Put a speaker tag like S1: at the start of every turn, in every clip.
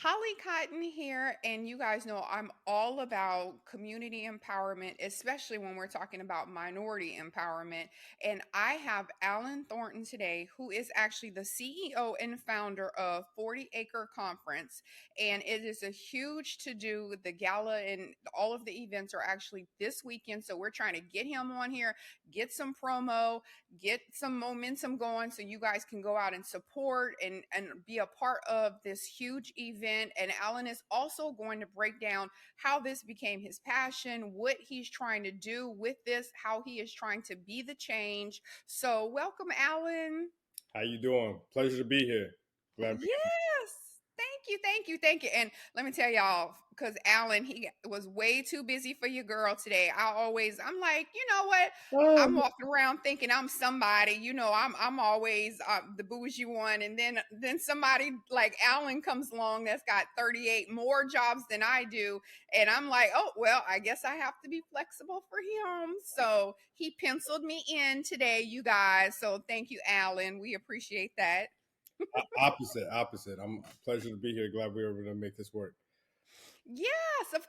S1: Holly Cotton here, and you guys know I'm all about community empowerment, especially when we're talking about minority empowerment. And I have Alan Thornton today, who is actually the CEO and founder of 40 Acre Conference. And it is a huge to do. The gala and all of the events are actually this weekend. So we're trying to get him on here, get some promo, get some momentum going so you guys can go out and support and be a part of this huge event. And Alan is also going to break down how this became his passion, what he's trying to do with this, how he is trying to be the change. So welcome, Alan.
S2: How you doing? Pleasure to be here. Glad to be here.
S1: Yes. Thank you. And let me tell y'all, because Alan, he was way too busy for your girl today. I'm like, you know what? I'm
S2: Um,
S1: walking around thinking I'm somebody. I'm always the bougie one, and then somebody like Alan comes along that's got 38 more jobs than I do, and I'm like, oh well, I guess I have to be flexible for him. So he penciled me in today, you guys. So thank you, Alan. We appreciate that.
S2: opposite. I'm pleasure to be here. Glad we were able to make this work.
S1: Yes, of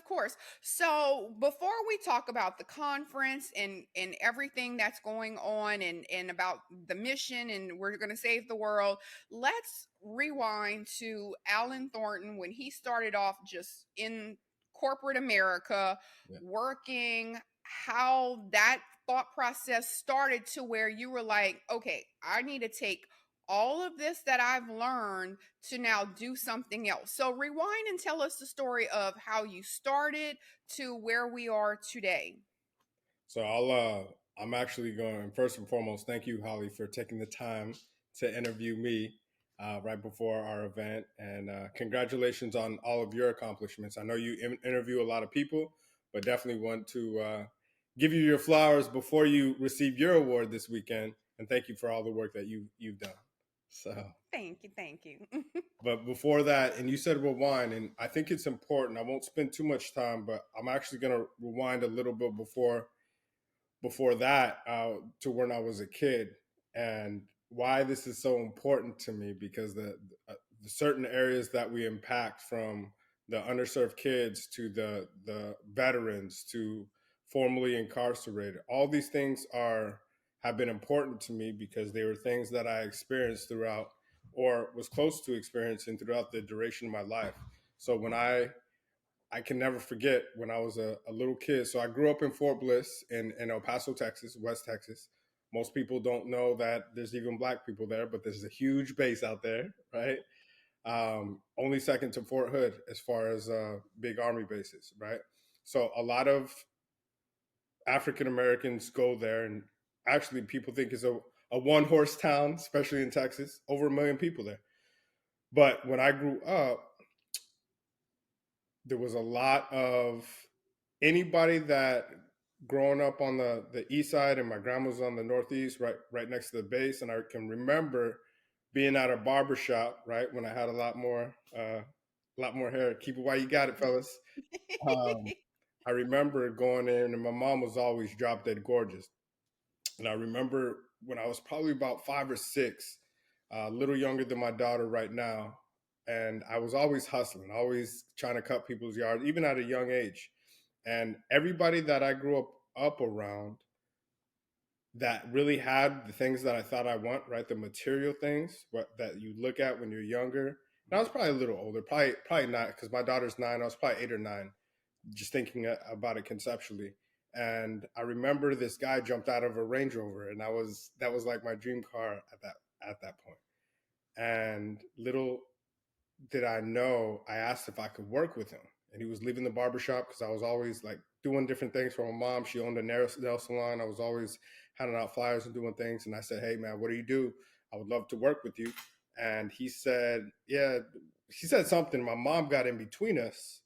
S1: course. So before we talk about the conference and everything that's going on and about the mission and we're going to save the world, let's rewind to Alan Thornton when he started off just in corporate America,
S2: Yeah.
S1: working, how that thought process started to where you were like, okay, I need to take all of this that I've learned to now do something else. So rewind and tell us the story of how you started to where we are today.
S2: So I'm actually going first and foremost, thank you, Holly, for taking the time to interview me right before our event. And congratulations on all of your accomplishments. I know you interview a lot of people, but definitely want to give you your flowers before you receive your award this weekend. And thank you for all the work that you've done. So
S1: Thank you.
S2: But before that, and you said rewind, and I think it's important. I won't spend too much time, but I'm actually going to rewind a little bit before that to when I was a kid, and why this is so important to me because the certain areas that we impact, from the underserved kids to the veterans to formerly incarcerated, all these things are have been important to me because they were things that I experienced throughout or was close to experiencing throughout the duration of my life. So I can never forget when I was a little kid. So I grew up in Fort Bliss in El Paso, Texas, West Texas. Most people don't know that there's even black people there, but there's a huge base out there, right? Only second to Fort Hood as far as big army bases, right? So a lot of African Americans go there, and actually people think it's a one horse town, especially in Texas. Over 1 million people there. But when I grew up, there was a lot of anybody that growing up on the east side, and my grandma was on the northeast, right next to the base. And I can remember being at a barber shop, right, when I had a lot more hair. Keep it while you got it, fellas. Um, I remember going in, and my mom was always drop dead gorgeous. And I remember when I was probably about 5 or 6, a little younger than my daughter right now, and I was always hustling, always trying to cut people's yards, even at a young age. And everybody that I grew up around that really had the things that I thought I want, right? The material things that you look at when you're younger. And I was probably a little older, probably not, because my daughter's 9. I was probably 8 or 9, just thinking about it conceptually. And I remember this guy jumped out of a Range Rover, and that was like my dream car at that point. And little did I know, I asked if I could work with him. And he was leaving the barbershop because I was always like doing different things for my mom. She owned a nail salon. I was always handing out flyers and doing things. And I said, hey, man, what do you do? I would love to work with you. And he said, yeah, she said something. My mom got in between us.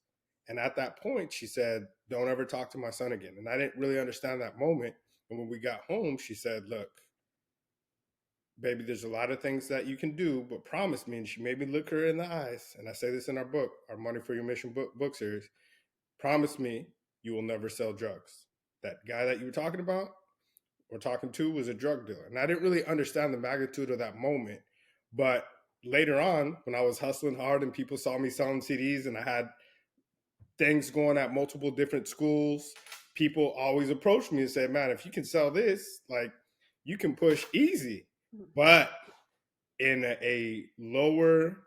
S2: And at that point, she said, don't ever talk to my son again. And I didn't really understand that moment. And when we got home, she said, look, baby, there's a lot of things that you can do, but promise me, and she made me look her in the eyes. And I say this in our book, our Money for Your Mission book series. Promise me you will never sell drugs. That guy that you were talking about or talking to was a drug dealer. And I didn't really understand the magnitude of that moment. But later on, when I was hustling hard and people saw me selling CDs and I had things going at multiple different schools, people always approached me and said, man, if you can sell this, like, you can push easy. But in a lower,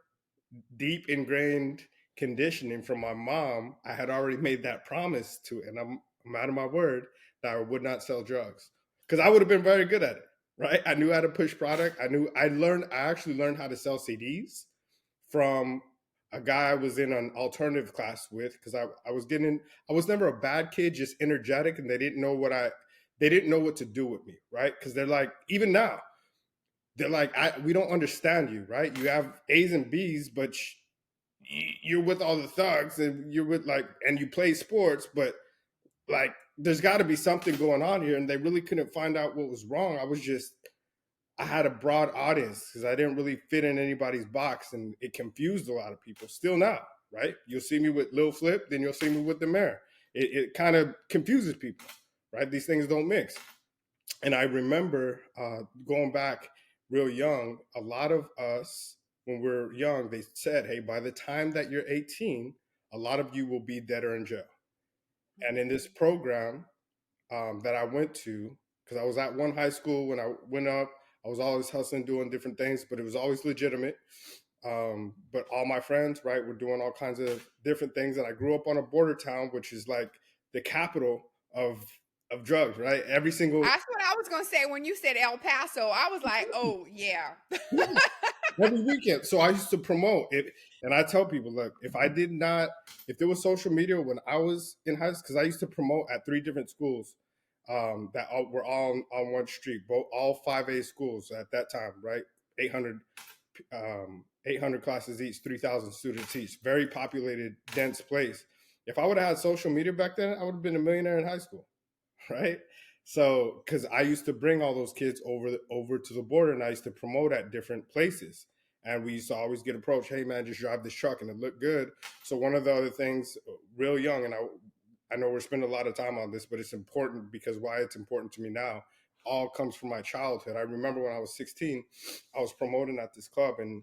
S2: deep ingrained conditioning from my mom, I had already made that promise to, and I'm out of my word, that I would not sell drugs because I would have been very good at it. Right? I knew how to push product. I actually learned how to sell CDs from a guy I was in an alternative class with because I was never a bad kid, just energetic, and they didn't know what to do with me, right? Because they're like, even now, they're like, we don't understand you, right? You have A's and B's, but you're with all the thugs and you're with like, and you play sports, but like, there's got to be something going on here. And they really couldn't find out what was wrong. I had a broad audience because I didn't really fit in anybody's box, and it confused a lot of people. Still now, right? You'll see me with Lil Flip, then you'll see me with the mayor. It kind of confuses people, right? These things don't mix. And I remember going back real young, a lot of us, when we're young, they said, hey, by the time that you're 18, a lot of you will be dead or in jail. And in this program that I went to, because I was at one high school when I went up, I was always hustling, doing different things, but it was always legitimate. But all my friends, right, were doing all kinds of different things. And I grew up on a border town, which is like the capital of drugs, right? Every single
S1: That's what I was gonna say when you said El Paso. I was like, oh yeah.
S2: every weekend. So I used to promote it, and I tell people, look, if there was social media when I was in high school, because I used to promote at 3 different schools were all on one street, both all 5A schools at that time, right? 800 800 classes each, 3,000 students each, very populated, dense place. If I would have had social media back then, I would have been a millionaire in high school, right? So, because I used to bring all those kids over to the border, and I used to promote at different places, and we used to always get approached, hey man, just drive this truck, and it looked good. So one of the other things, real young, and I know we're spending a lot of time on this, but it's important because why it's important to me now all comes from my childhood. I remember when I was 16, I was promoting at this club, and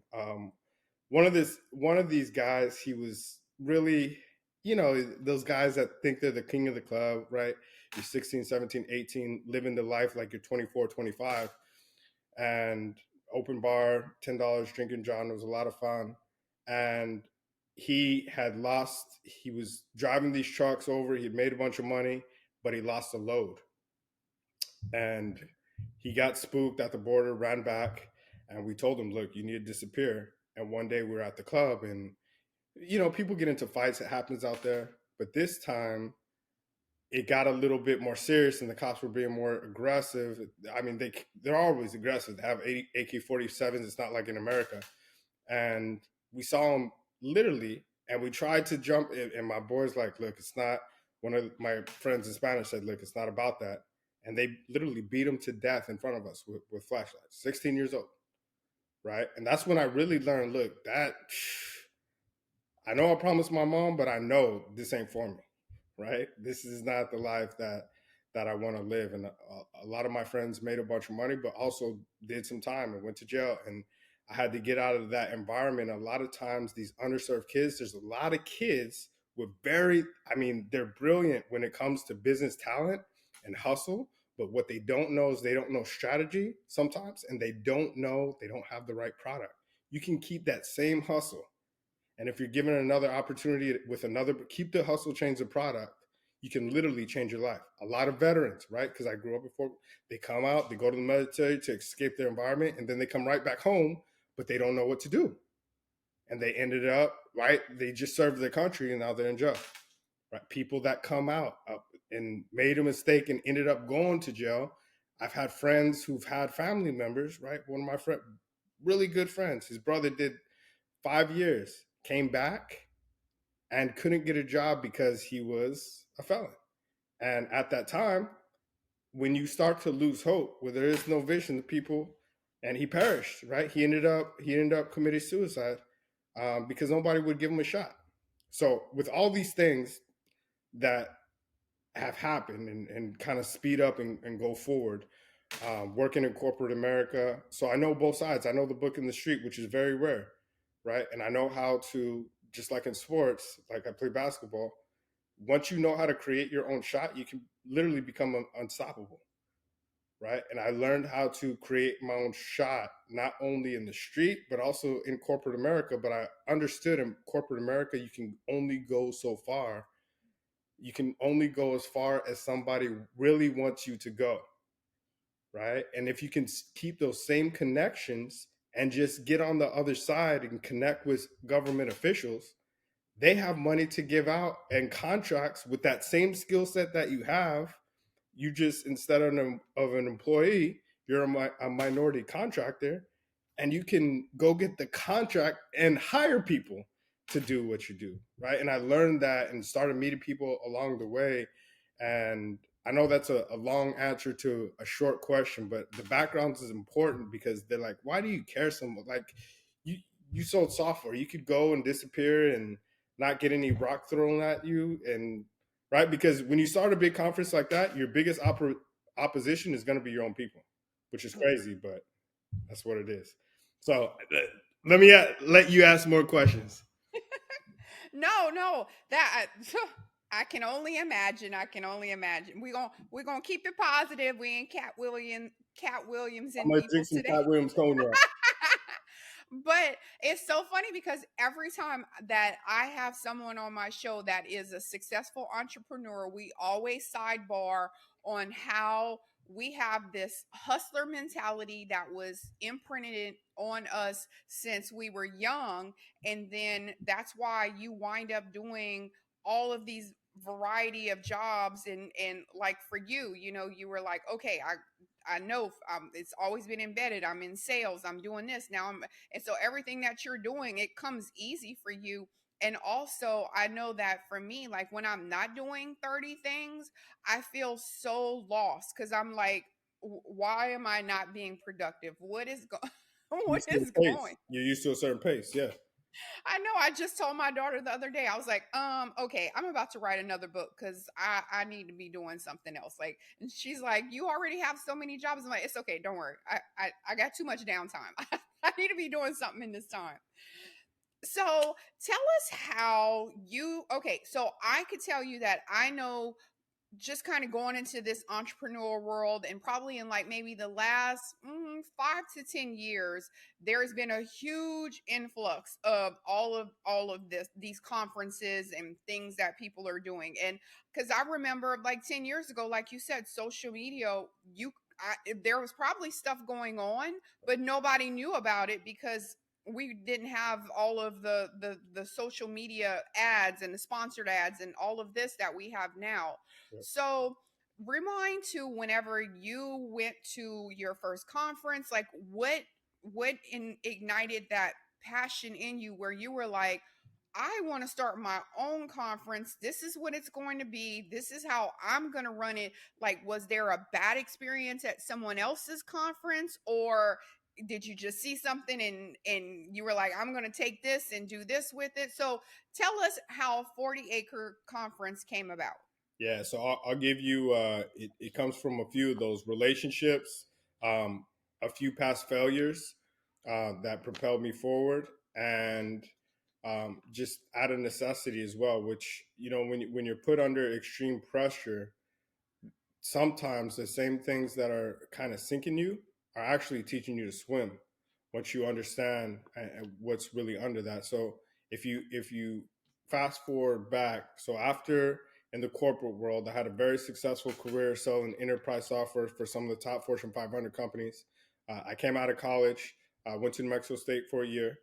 S2: one of these guys, he was really, those guys that think they're the king of the club, right? You're 16, 17, 18, living the life like you're 24, 25, and open bar, $10, drinking John. It was a lot of fun. And he was driving these trucks over. He'd made a bunch of money, but he lost a load. And he got spooked at the border, ran back, and we told him, look, you need to disappear. And one day we were at the club, and people get into fights. It happens out there. But this time, it got a little bit more serious, and the cops were being more aggressive. I mean, they're always aggressive. They have AK-47s. It's not like in America. And we saw them literally, and we tried to jump. And my boy's like, "Look, it's not." One of my friends in Spanish said, "Look, it's not about that." And they literally beat him to death in front of us with flashlights. 16 years old, right? And that's when I really learned. Look, that I know I promised my mom, but I know this ain't for me, right? This is not the life that I want to live. And a lot of my friends made a bunch of money, but also did some time and went to jail. And I had to get out of that environment. A lot of times, these underserved kids, there's a lot of kids with they're brilliant when it comes to business talent and hustle. But what they don't know is they don't know strategy sometimes, and they don't have the right product. You can keep that same hustle, and if you're given another opportunity with another, keep the hustle, change the product, you can literally change your life. A lot of veterans, right? Because I grew up before, they come out, they go to the military to escape their environment, and then they come right back home, but they don't know what to do. And they ended up, right? They just served their country, and now they're in jail. Right? People that come out and made a mistake and ended up going to jail. I've had friends who've had family members, right? One of my really good friends, his brother did 5 years, came back and couldn't get a job because he was a felon. And at that time, when you start to lose hope, where there is no vision, people, and he perished, right? He ended up committing suicide because nobody would give him a shot. So with all these things that have happened and kind of speed up and go forward, working in corporate America. So I know both sides. I know the book in the street, which is very rare, right? And I know how to, just like in sports, like I play basketball. Once you know how to create your own shot, you can literally become unstoppable, right? And I learned how to create my own shot, not only in the street, but also in corporate America. But I understood in corporate America, you can only go so far. You can only go as far as somebody really wants you to go, right? And if you can keep those same connections and just get on the other side and connect with government officials, they have money to give out and contracts with that same skill set that you have. You just, instead of an employee, you're a minority contractor, and you can go get the contract and hire people to do what you do, right? And I learned that and started meeting people along the way. And I know that's a long answer to a short question, but the background is important because they're like, why do you care so much? Like, you you sold software, you could go and disappear and not get any rock thrown at you, and right, because when you start a big conference like that, your biggest opposition is going to be your own people, which is crazy, but that's what it is. So let me let you ask more questions.
S1: No, no, that I can only imagine. I can only imagine. We're gonna keep it positive. We ain't Cat Williams
S2: I'm
S1: in
S2: gonna drink
S1: people
S2: some
S1: today.
S2: Cat Williams cognac.
S1: But it's so funny because every time that I have someone on my show that is a successful entrepreneur, we always sidebar on how we have this hustler mentality that was imprinted on us since we were young. And then that's why you wind up doing all of these variety of jobs. And like for you, you were like, okay, I know, it's always been embedded. I'm in sales. I'm doing this now. And so everything that you're doing, it comes easy for you. And also, I know that for me, like when I'm not doing 30 things, I feel so lost because I'm like, why am I not being productive? What is going? What
S2: Used to
S1: is
S2: a pace.
S1: going?
S2: You're used to a certain pace, yeah.
S1: I know. I just told my daughter the other day. I was like, okay, I'm about to write another book because I need to be doing something else. Like, and she's like, you already have so many jobs. I'm like, it's okay, don't worry. I got too much downtime. I need to be doing something in this time. So tell us how you. Okay, so I could tell you that I know, just kind of going into this entrepreneurial world, and probably in like maybe the last 5 to 10 years, there's been a huge influx of all of these conferences and things that people are doing. And because I remember like 10 years ago, like you said, social media, there was probably stuff going on, but nobody knew about it because we didn't have all of the social media ads and the sponsored ads and all of this that we have now.
S2: Yep.
S1: So rewind to whenever you went to your first conference, like ignited that passion in you where you were like, I want to start my own conference. This is what it's going to be. This is how I'm going to run it. Like, was there a bad experience at someone else's conference, or did you just see something and you were like, I'm going to take this and do this with it? So tell us how 40 Acre Conference came about.
S2: Yeah, so I'll give you. It comes from a few of those relationships, um, a few past failures that propelled me forward, and just out of necessity as well. Which, when you're put under extreme pressure, sometimes the same things that are kind of sinking you are actually teaching you to swim once you understand what's really under that. So if you fast forward back, so after, in the corporate world, I had a very successful career selling enterprise software for some of the top Fortune 500 companies. I came out of college, went to New Mexico State for a year,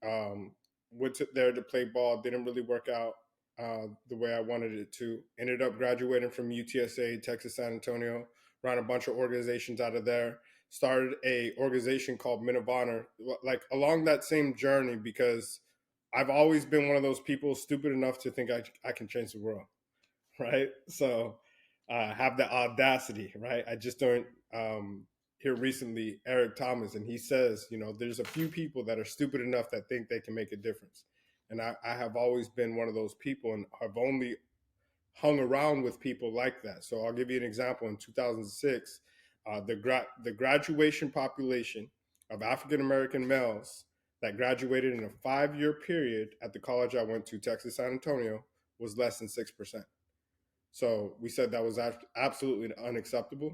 S2: um, went there to play ball. Didn't really work out the way I wanted it to. Ended up graduating from UTSA, Texas San Antonio. Ran a bunch of organizations out of there. Started a organization called Men of Honor, like along that same journey, because I've always been one of those people stupid enough to think I can change the world, right? So have the audacity, right? I just don't hear recently Eric Thomas, and he says, there's a few people that are stupid enough that think they can make a difference. And I have always been one of those people and have only hung around with people like that. So I'll give you an example. In 2006, The graduation population of African American males that graduated in a 5 year period at the college I went to, Texas San Antonio, was less than 6%. So we said that was absolutely unacceptable.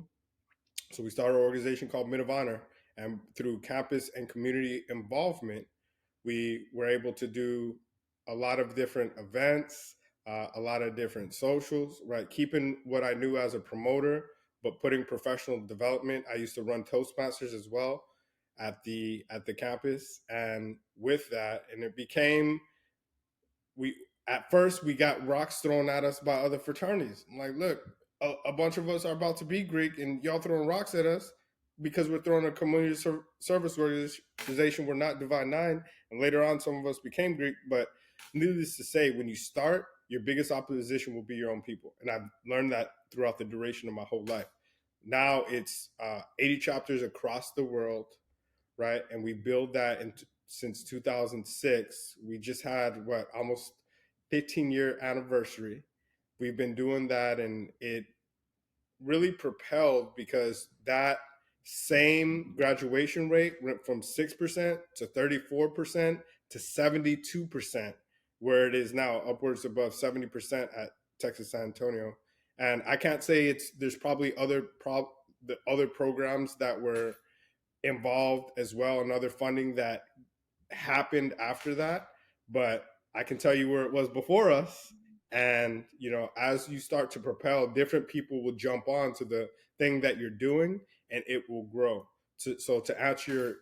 S2: So we started an organization called Men of Honor, and through campus and community involvement, we were able to do a lot of different events, a lot of different socials, right? Keeping what I knew as a promoter, but putting professional development. I used to run Toastmasters as well at the campus, and with that, and it became we at first we got rocks thrown at us by other fraternities. I'm like, look, a bunch of us are about to be Greek, and y'all throwing rocks at us because we're throwing a community service organization. We're not Divine Nine, and later on, some of us became Greek. But needless to say, when you start, your biggest opposition will be your own people, and I've learned that throughout the duration of my whole life. Now it's 80 chapters across the world, right? And we build that since 2006. We just had what, almost 15-year anniversary. We've been doing that, and it really propelled because that same graduation rate went from 6% to 34% to 72%, where it is now upwards above 70% at Texas San Antonio. And I can't say there's probably the other programs that were involved as well, and other funding that happened after that, but I can tell you where it was before us. And as you start to propel, different people will jump on to the thing that you're doing, and it will grow. So to answer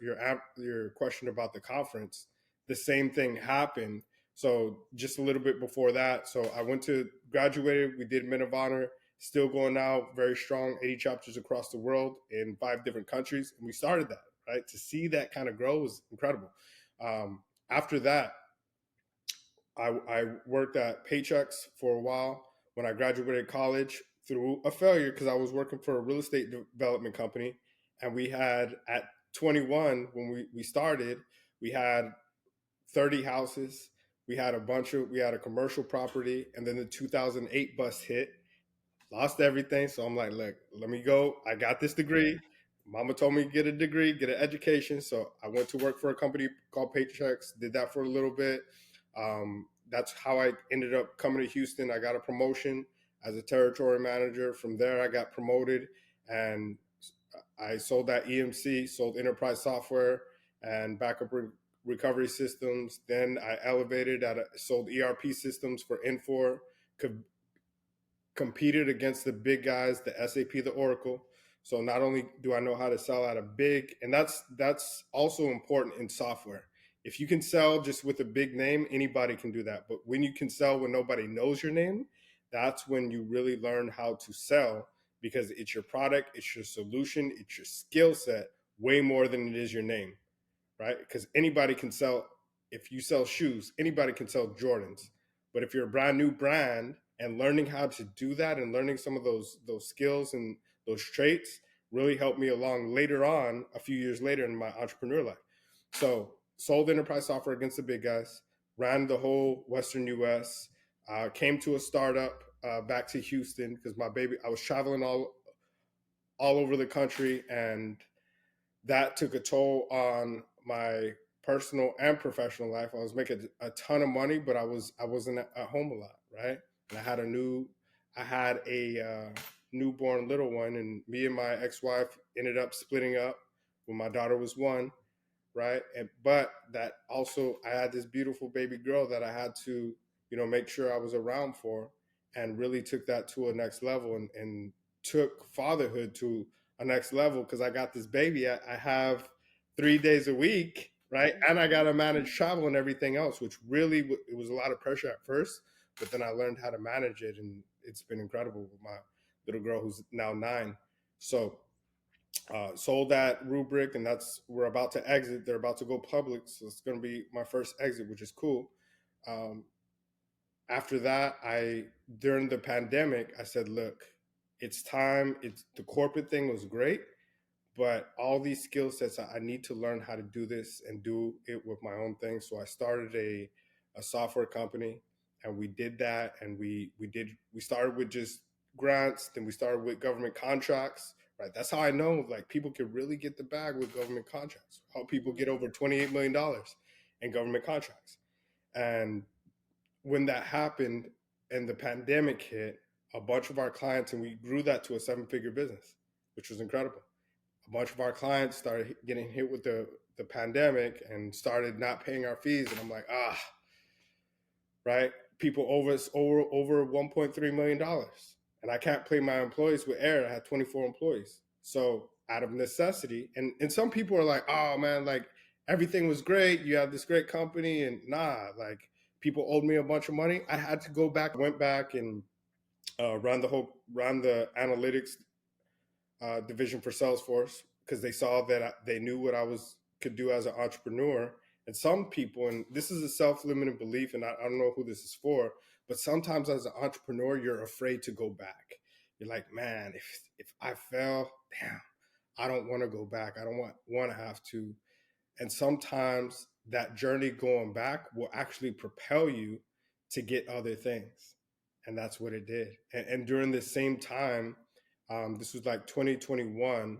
S2: your question about the conference, the same thing happened. So just a little bit before that, so I went to graduated. We did Men of Honor, still going now, very strong, 80 chapters across the world in 5 different countries, and we started that. Right, to see that kind of grow was incredible. After that, I worked at Paychex for a while when I graduated college through a failure because I was working for a real estate development company. And we had, at 21, when we started, we had 30 houses. We had a commercial property. And then the 2008 bust hit, lost everything. So I'm like, look, let me go. I got this degree. Mama told me to get a degree, get an education. So I went to work for a company called Paychex, did that for a little bit. That's how I ended up coming to Houston. I got a promotion as a territory manager. From there, I got promoted, and I sold that EMC, sold enterprise software and backup recovery systems. Then I elevated, sold ERP systems for Infor, competed against the big guys, the SAP, the Oracle. So not only do I know how to sell at a big, and that's also important in software. If you can sell just with a big name, anybody can do that. But when you can sell when nobody knows your name, that's when you really learn how to sell, because it's your product, it's your solution, it's your skill set way more than it is your name, right? Because anybody can sell. If you sell shoes, anybody can sell Jordans. But if you're a brand new brand, and learning how to do that and learning some of those skills and those traits really helped me along later on, a few years later in my entrepreneur life. So sold enterprise software against the big guys, ran the whole Western US, came to a startup back to Houston because I was traveling all over the country, and that took a toll on my personal and professional life. I was making a ton of money, but I wasn't at home a lot, right? And I had a newborn little one, and me and my ex-wife ended up splitting up when my daughter was 1, right? But that also, I had this beautiful baby girl that I had to, make sure I was around for, and really took that to a next level, and took fatherhood to a next level because I got this baby. I have 3 days a week, right? And I got to manage travel and everything else, which really, it was a lot of pressure at first, but then I learned how to manage it, and it's been incredible with my little girl who's now 9. So sold that rubric, and we're about to exit. They're about to go public, so it's going to be my first exit, which is cool. Um, After that, during the pandemic, I said, look, it's time. The corporate thing was great, but all these skill sets, I need to learn how to do this and do it with my own thing. So I started a software company, and we did that. And we started with just grants, then we started with government contracts, right? That's how I know like people can really get the bag with government contracts. How people get over $28 million in government contracts. And when that happened and the pandemic hit, a bunch of our clients, and we grew that to a 7-figure business, which was incredible. A bunch of our clients started getting hit with the pandemic and started not paying our fees. And I'm like, right? People over $1.3 million. And I can't pay my employees with air. I had 24 employees. So out of necessity, and some people are like, oh man, like everything was great. You have this great company, and like people owed me a bunch of money. I had to go back, went back and run the analytics division for Salesforce because they saw that they knew what I could do as an entrepreneur. And some people, and this is a self-limiting belief, and I don't know who this is for, but sometimes as an entrepreneur, you're afraid to go back. You're like, man, if I fail, damn, I don't want to go back. I don't want to have to. And sometimes that journey going back will actually propel you to get other things. And that's what it did. And during this same time, this was like 2021,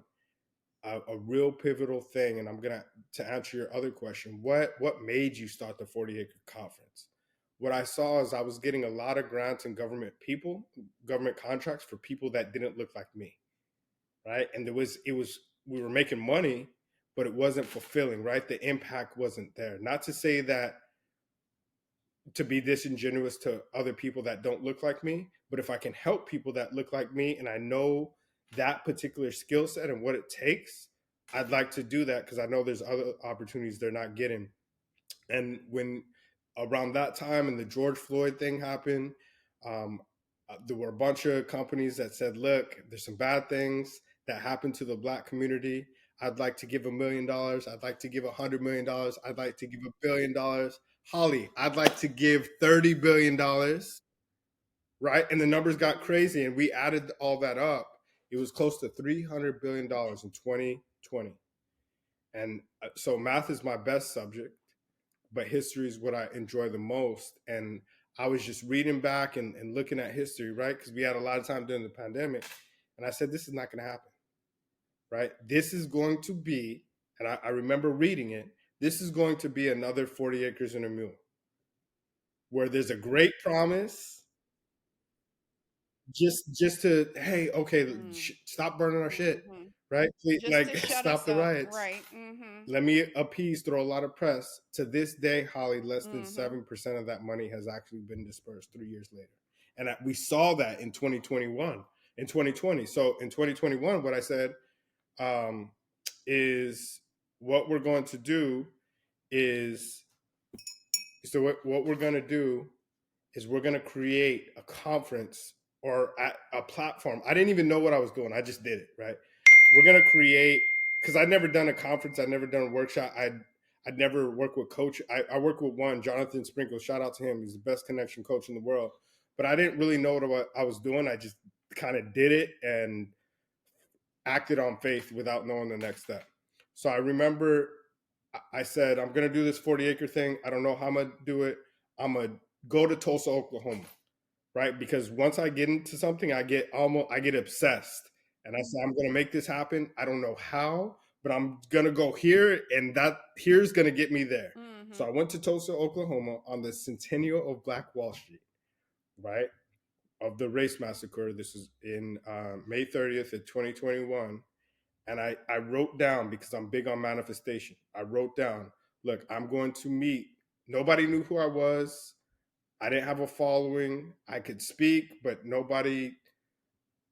S2: a real pivotal thing. And I'm gonna to answer your other question. What made you start the 40 Acre Conference? What I saw is I was getting a lot of grants and government contracts for people that didn't look like me, right? And we were making money, but it wasn't fulfilling, right? The impact wasn't there. Not to say that to be disingenuous to other people that don't look like me, but if I can help people that look like me and I know that particular skill set and what it takes, I'd like to do that because I know there's other opportunities they're not getting. And when around that time and the George Floyd thing happened, um, there were a bunch of companies that said, look, there's some bad things that happened to the Black community. I'd like to give $1 million. I'd like to give $100 million. I'd like to give $1 billion. Holly, I'd like to give $30 billion, right? And the numbers got crazy, and we added all that up. It was close to $300 billion in 2020. And so math is my best subject, but history is what I enjoy the most. And I was just reading back and looking at history, right? Because we had a lot of time during the pandemic. And I said, this is not going to happen, right? This is going to be, and I remember reading it, this is going to be another 40 acres and a mule, where there's a great promise just to, hey, okay, stop burning our shit, right?
S1: Just
S2: Like,
S1: to shut
S2: stop
S1: us
S2: the
S1: up,
S2: riots.
S1: right?
S2: Let me appease, throw a lot of press. To this day, Holly, less than 7% of that money has actually been dispersed 3 years later. And we saw that in 2021, in 2020. So in 2021, what I said is what we're going to do is, what we're going to do is we're going to create a conference or a platform. I didn't even know what I was doing. I just did it, right? We're going to create, because I'd never done a conference. I'd never done a workshop. I'd never worked with coach. I worked with one, Jonathan Sprinkle. Shout out to him. He's the best connection coach in the world. But I didn't really know what I was doing. I just kind of did it and acted on faith without knowing the next step. So I remember I said, I'm going to do this 40 acre thing. I don't know how I'm going to do it. I'm going to go to Tulsa, Oklahoma, right? Because once I get into something, I get obsessed. And I said, I'm going to make this happen. I don't know how, but I'm going to go here, and that here's going to get me there. So I went to Tulsa, Oklahoma on the centennial of Black Wall Street, right? Of the race massacre. This is in May 30th of 2021. And I wrote down, because I'm big on manifestation, I wrote down, look, I'm going to meet, nobody knew who I was. I didn't have a following. I could speak, but nobody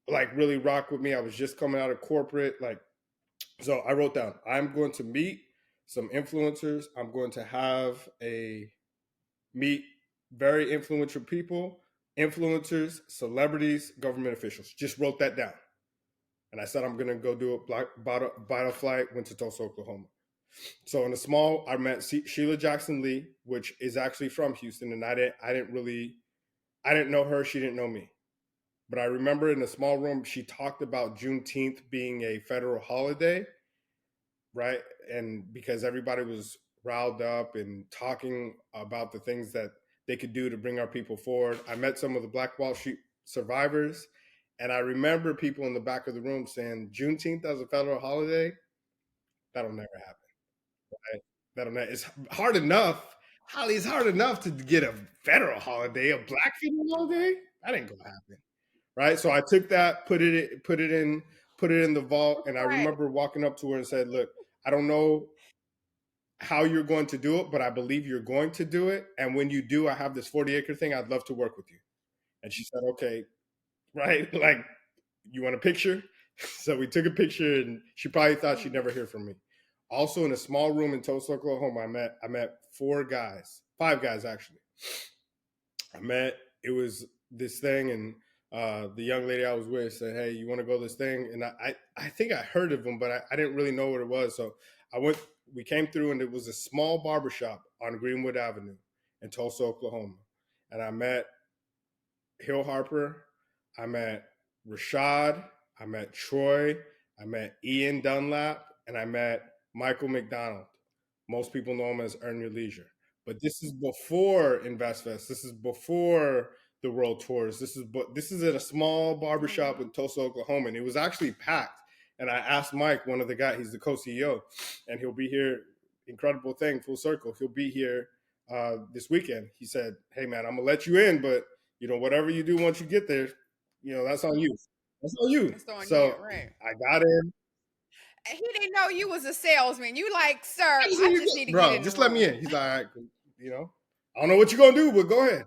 S2: like really rocked with me. I was just coming out of corporate. So I wrote down, I'm going to meet some influencers. I'm going to have meet very influential people, influencers, celebrities, government officials. Just wrote that down. And I said, I'm going to go do a bottle flight, went to Tulsa, Oklahoma. So in the small, I met Sheila Jackson Lee, which is actually from Houston. And I didn't know her. She didn't know me. But I remember in a small room, she talked about Juneteenth being a federal holiday, right? And because everybody was riled up and talking about the things that they could do to bring our people forward. I met some of the Black Wall Street survivors, And I remember people in the back of the room saying Juneteenth as a federal holiday, that'll never happen. Right? That'll never. It's hard enough. Holly, it's hard enough to get a federal holiday, a black federal holiday.
S1: Right.
S2: That ain't gonna happen, right? So I took that, put it in the vault, and I
S1: Right.
S2: remember walking up to her and said, "Look, I don't know how you're going to do it, but I believe you're going to do it. And when you do, I have this 40-acre thing. I'd love to work with you." And she said, "Okay, right? Like, you want a picture?" So we took a picture, and she probably thought she'd
S1: Mm.
S2: never hear from me. Also, in a small room in Tulsa, Oklahoma, I met five guys actually. I met it was this thing, and the young lady I was with said, "Hey, you want to go this thing?" And I think I heard of them, but I didn't really know what it was. So I went. We came through, and it was a small barbershop on Greenwood Avenue in Tulsa, Oklahoma, and I met Hill Harper. I met Rashad. I met Troy. I met Ian Dunlap, and I met Michael McDonald. Most people know him as Earn Your Leisure. But this is before InvestFest. This is before the World Tours. This is at a small barbershop
S1: Mm-hmm.
S2: in Tulsa, Oklahoma, and it was actually packed. And I asked Mike, one of the guys, he's the co-CEO, and he'll be here. Incredible thing, full circle. He'll be here this weekend. He said, "Hey man, I'm gonna let you in, but whatever you do once you get there, that's on you. That's on you."
S1: It's on you,
S2: So
S1: right?
S2: I got in.
S1: He didn't know you was a salesman. You like, sir, I just need to get
S2: Bro,
S1: in the
S2: just let me
S1: room.
S2: in. He's like, "All right, I don't know what you're gonna do, but go ahead."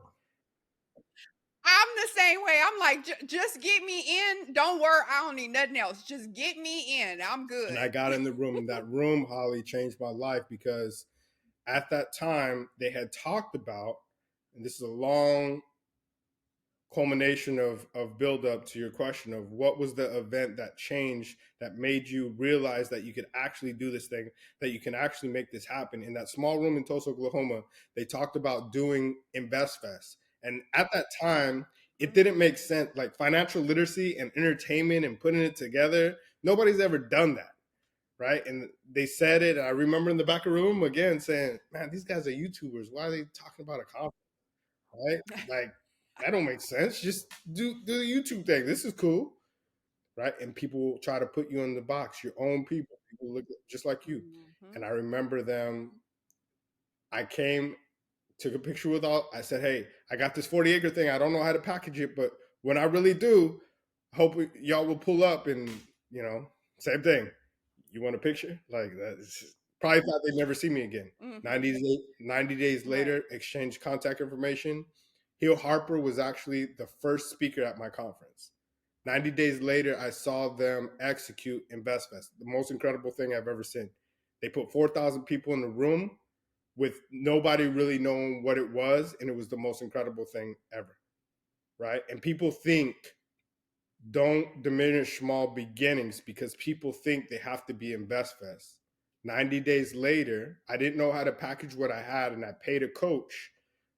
S1: I'm the same way. I'm like, just get me in. Don't worry. I don't need nothing else. Just get me in. I'm
S2: And I
S1: good.
S2: got in the room, and that room, Holly, changed my life because at that time they had talked about, and this is a long culmination of build up to your question of what was the event that changed that made you realize that you could actually do this thing, that you can actually make this happen. In that small room in Tulsa, Oklahoma, they talked about doing InvestFest. And at that time, it didn't
S1: Mm-hmm.
S2: make sense. Like financial literacy and entertainment and putting it together, nobody's ever done that. Right. And they said it. I remember in the back of the room again saying, "Man, these guys are YouTubers. Why are they talking about a conference?" Right? Like that don't make sense. Just do the YouTube thing. This is cool, right? And people will try to put you in the box. Your own people look just like you.
S1: Mm-hmm.
S2: And I remember them. I came, took a picture with all. I said, "Hey, I got this 40-acre thing. I don't know how to package it, but when I really do, hope y'all will pull up and you know, same thing. You want a picture? Like that? Probably thought they'd never see me again.
S1: Mm-hmm.
S2: 90 days
S1: Right.
S2: later, exchanged contact information. Hill Harper was actually the first speaker at my conference. 90 days later, I saw them execute InvestFest, the most incredible thing I've ever seen. They put 4,000 people in the room with nobody really knowing what it was, and it was the most incredible thing ever, right? And people think, don't diminish small beginnings because people think they have to be InvestFest. 90 days later, I didn't know how to package what I had, and I paid a coach,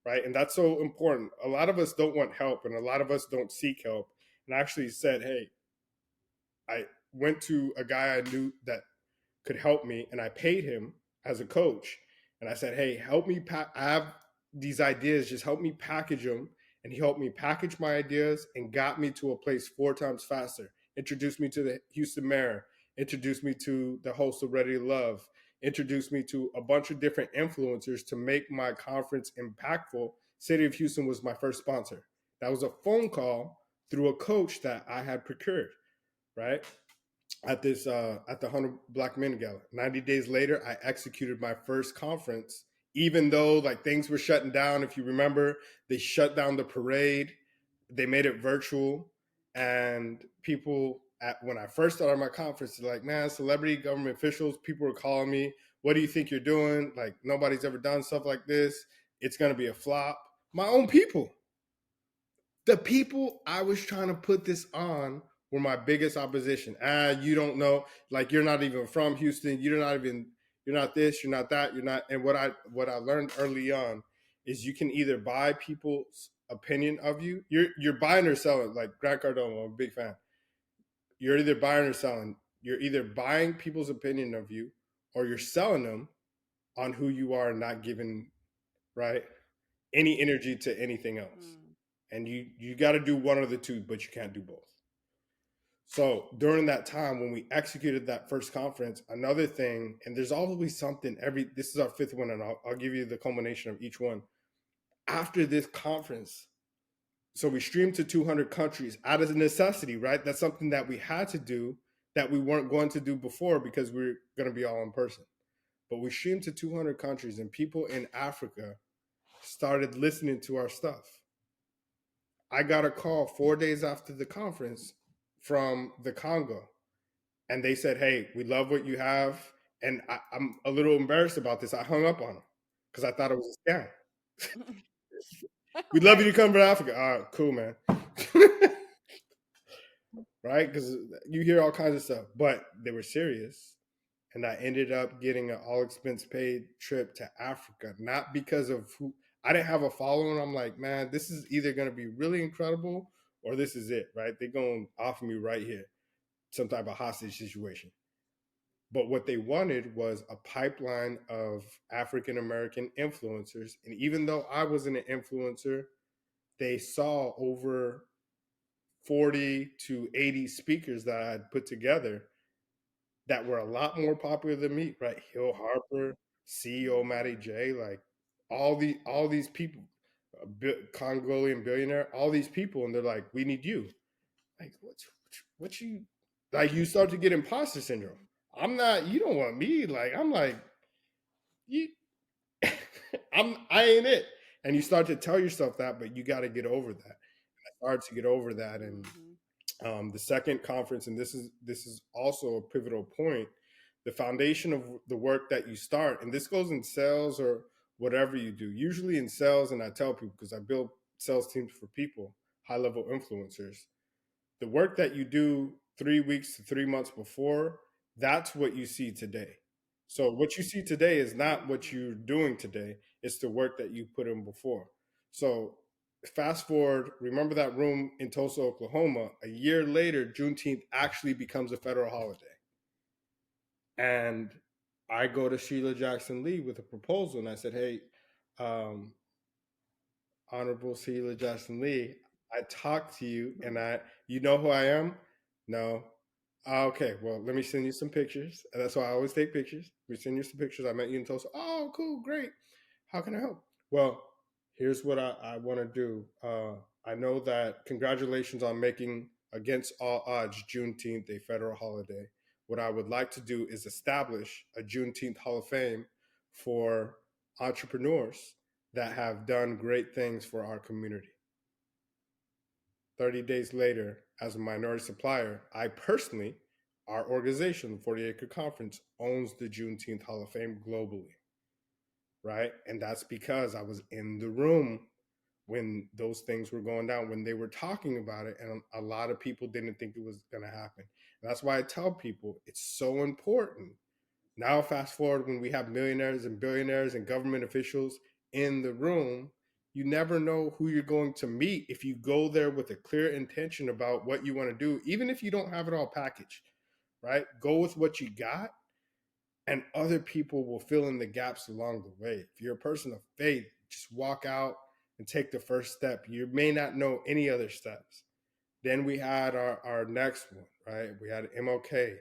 S2: right? And that's so important. A lot of us don't want help, and a lot of us don't seek help. And I actually said, "Hey," I went to a guy I knew that could help me, and I paid him as a coach. And I said, "Hey, help me. I have these ideas. Just help me package them." And he helped me package my ideas and got me to a place 4 times faster. Introduced me to the Houston mayor. Introduced me to the host of Ready to Love. Introduced me to a bunch of different influencers to make my conference impactful. City of Houston was my first sponsor. That was a phone call through a coach that I had procured, right? At the 100 Black Men Gala. 90 days later, I executed my first conference, even though like things were shutting down. If you remember, they shut down the parade, they made it virtual, and people at when I first started my conference, they're like, "Man, celebrity government officials, people were calling me. What do you think you're doing? Like nobody's ever done stuff like this. It's gonna be a flop." My own people, the people I was trying to put this on were my biggest opposition. You don't know, like you're not even from Houston. You're not this, you're not that, you're not. And what I learned early on is you can either buy people's opinion of you. You're buying or selling. Like Grant Cardone, I'm a big fan. You're either buying or selling. You're either buying people's opinion of you, or you're selling them on who you are and not giving right any energy to anything else.
S1: Mm.
S2: And you got to do one of the two, but you can't do both. So during that time when we executed that first conference, another thing, and there's always something this is our fifth one, and I'll give you the culmination of each one. After this conference, so we streamed to 200 countries out of necessity, right? That's something that we had to do that we weren't going to do before because we are going to be all in person. But we streamed to 200 countries, and people in Africa started listening to our stuff. I got a call 4 days after the conference from the Congo, and they said, "Hey, we love what you have." And I'm a little embarrassed about this. I hung up on them because I thought it was a scam. We'd love you
S1: Right.
S2: to come to Africa. All right, cool, man. Right? Because you hear all kinds of stuff, but they were serious. And I ended up getting an all expense paid trip to Africa, not because of who I didn't have a following. I'm like, man, this is either going to be really incredible or this is it, right? They're going to offer me right here some type of hostage situation. But what they wanted was a pipeline of African American influencers. And even though I wasn't an influencer, they saw over 40 to 80 speakers that I had put together that were a lot more popular than me, right? Hill Harper, CEO Matty J, like all these people, Congolian billionaire, all these people, and they're like, "We need you." Like, what you like? You start to get imposter syndrome. I'm not. You don't want me. Like, I'm like you. I ain't it. And you start to tell yourself that, but you got to get over that. It's hard to get over that, and
S1: Mm-hmm.
S2: the second conference, and this is also a pivotal point. The foundation of the work that you start, and this goes in sales or whatever you do. Usually in sales, and I tell people because I build sales teams for people, high level influencers. The work that you do 3 weeks to 3 months before, that's what you see today. So what you see today is not what
S1: Mm-hmm.
S2: you're doing today. It's the work that you put in before. So fast forward, remember that room in Tulsa, Oklahoma. A year later, Juneteenth actually becomes a federal holiday. And I go to Sheila Jackson Lee with a proposal, and I said, "Hey, um, Honorable Sheila Jackson Lee, I talked to you, and you know who I am? No. Okay, well, let me send you some pictures. And that's why I always take pictures. We send you some pictures. I met you in Tulsa. Oh, cool, great. How can I help? Well, here's what I want to do. I know that congratulations on making Against All Odds Juneteenth a federal holiday. What I would like to do is establish a Juneteenth Hall of Fame for entrepreneurs that have done great things for our community. 30 days later, as a minority supplier, I personally, our organization, the 40 Acre Conference, owns the Juneteenth Hall of Fame globally, right? And that's because I was in the room when those things were going down, when they were talking about it, and a lot of people didn't think it was going to happen. And that's why I tell people it's so important. Now, fast forward when we have millionaires and billionaires and government officials in the room, you never know who you're going to meet if you go there with a clear intention about what you want to do, even if you don't have it all packaged, right? Go with what you got, and other people will fill in the gaps along the way. If you're a person of faith, just walk out and take the first step. You may not know any other steps. Then we had our next one, right? We had MLK,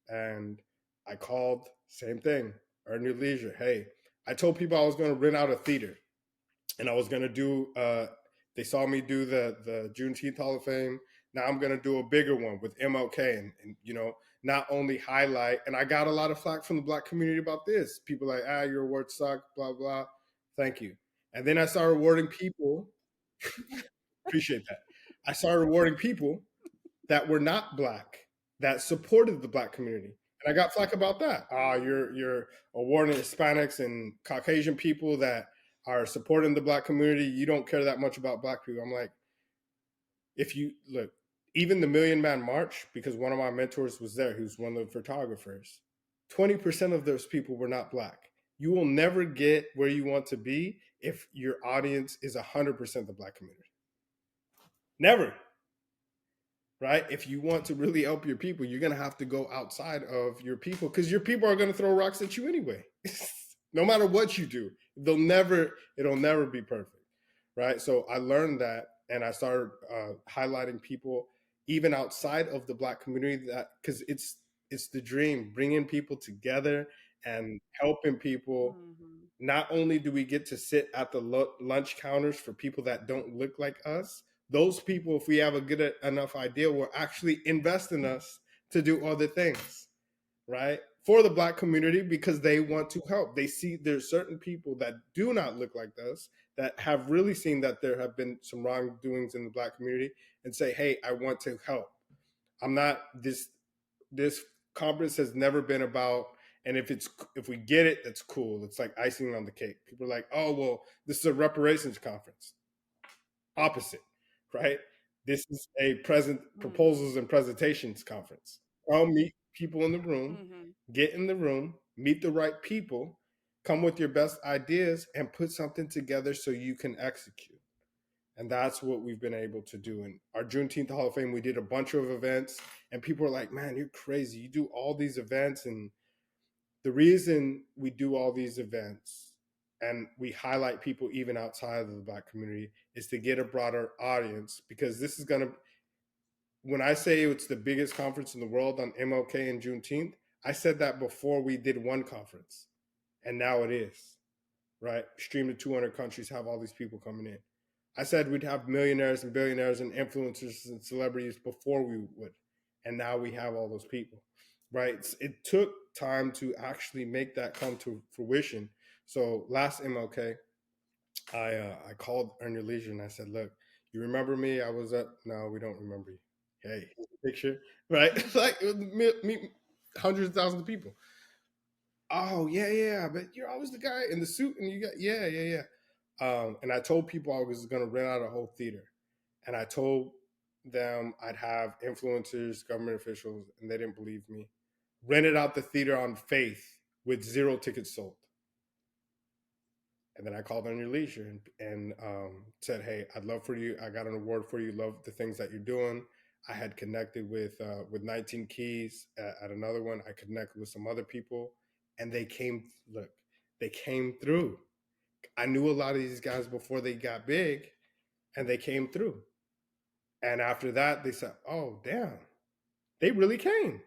S2: and I called, same thing, Earn Your Leisure. Hey, I told people I was going to rent out a theater, and I was going to do. They saw me do the Juneteenth Hall of Fame. Now I'm going to do a bigger one with MLK, and not only highlight. And I got a lot of flack from the Black community about this. People like, your awards suck, blah blah. Thank you. And then I started rewarding people. Appreciate that. I started rewarding people that were not Black, that supported the Black community. And I got flack about that. You're awarding Hispanics and Caucasian people that are supporting the Black community. You don't care that much about Black people. I'm like, if you look, even the Million Man March, because one of my mentors was there, who's one of the photographers, 20% of those people were not Black. You will never get where you want to be if your audience is 100% the Black community. Never. Right? If you want to really help your people, you're going to have to go outside of your people because your people are going to throw rocks at you anyway. No matter what you do, it'll never be perfect. Right? So I learned that, and I started highlighting people even outside of the Black community, that because it's the dream, bringing people together and helping people.
S1: Mhm.
S2: Not only do we get to sit at the lunch counters for people that don't look like us, those people, if we have a good enough idea, will actually invest in us to do other things, right? For the Black community, because they want to help. They see there's certain people that do not look like us that have really seen that there have been some wrongdoings in the Black community and say, hey, I want to help. I'm not this conference has never been about, and if we get it, that's cool. It's like icing on the cake. People are like, oh well, this is a reparations conference. Opposite, right? This is a present
S1: Mhm.
S2: proposals and presentations conference. I'll meet people in the room,
S1: Mhm.
S2: get in the room, meet the right people, come with your best ideas, and put something together so you can execute. And that's what we've been able to do. In our Juneteenth Hall of Fame, we did a bunch of events, and people are like, man, you're crazy. You do all these events. And the reason we do all these events and we highlight people even outside of the Black community is to get a broader audience, because this is going to, when I say it's the biggest conference in the world on MLK and Juneteenth, I said that before we did one conference. And now it is, right? Streamed to 200 countries, have all these people coming in. I said we'd have millionaires and billionaires and influencers and celebrities before we would. And now we have all those people, right? It took time to actually make that come to fruition. So last MLK, I called Earn Your Leisure and I said, look, you remember me? I was at, no, we don't remember you. Hey, here's a picture, right? Like me, hundreds of thousands of people. Oh yeah, yeah, but you're always the guy in the suit, and you got yeah, yeah, yeah. And I told people I was going to rent out a whole theater, and I told them I'd have influencers, government officials, and they didn't believe me. Rented out the theater on faith with 0 tickets sold, and then I called On Your Leisure and said, "Hey, I'd love for you. I got an award for you. Love the things that you're doing." I had connected with 19 Keys at another one. I connected with some other people, and they came. Look, they came through. I knew a lot of these guys before they got big, and they came through. And after that, they said, "Oh, damn, they really came."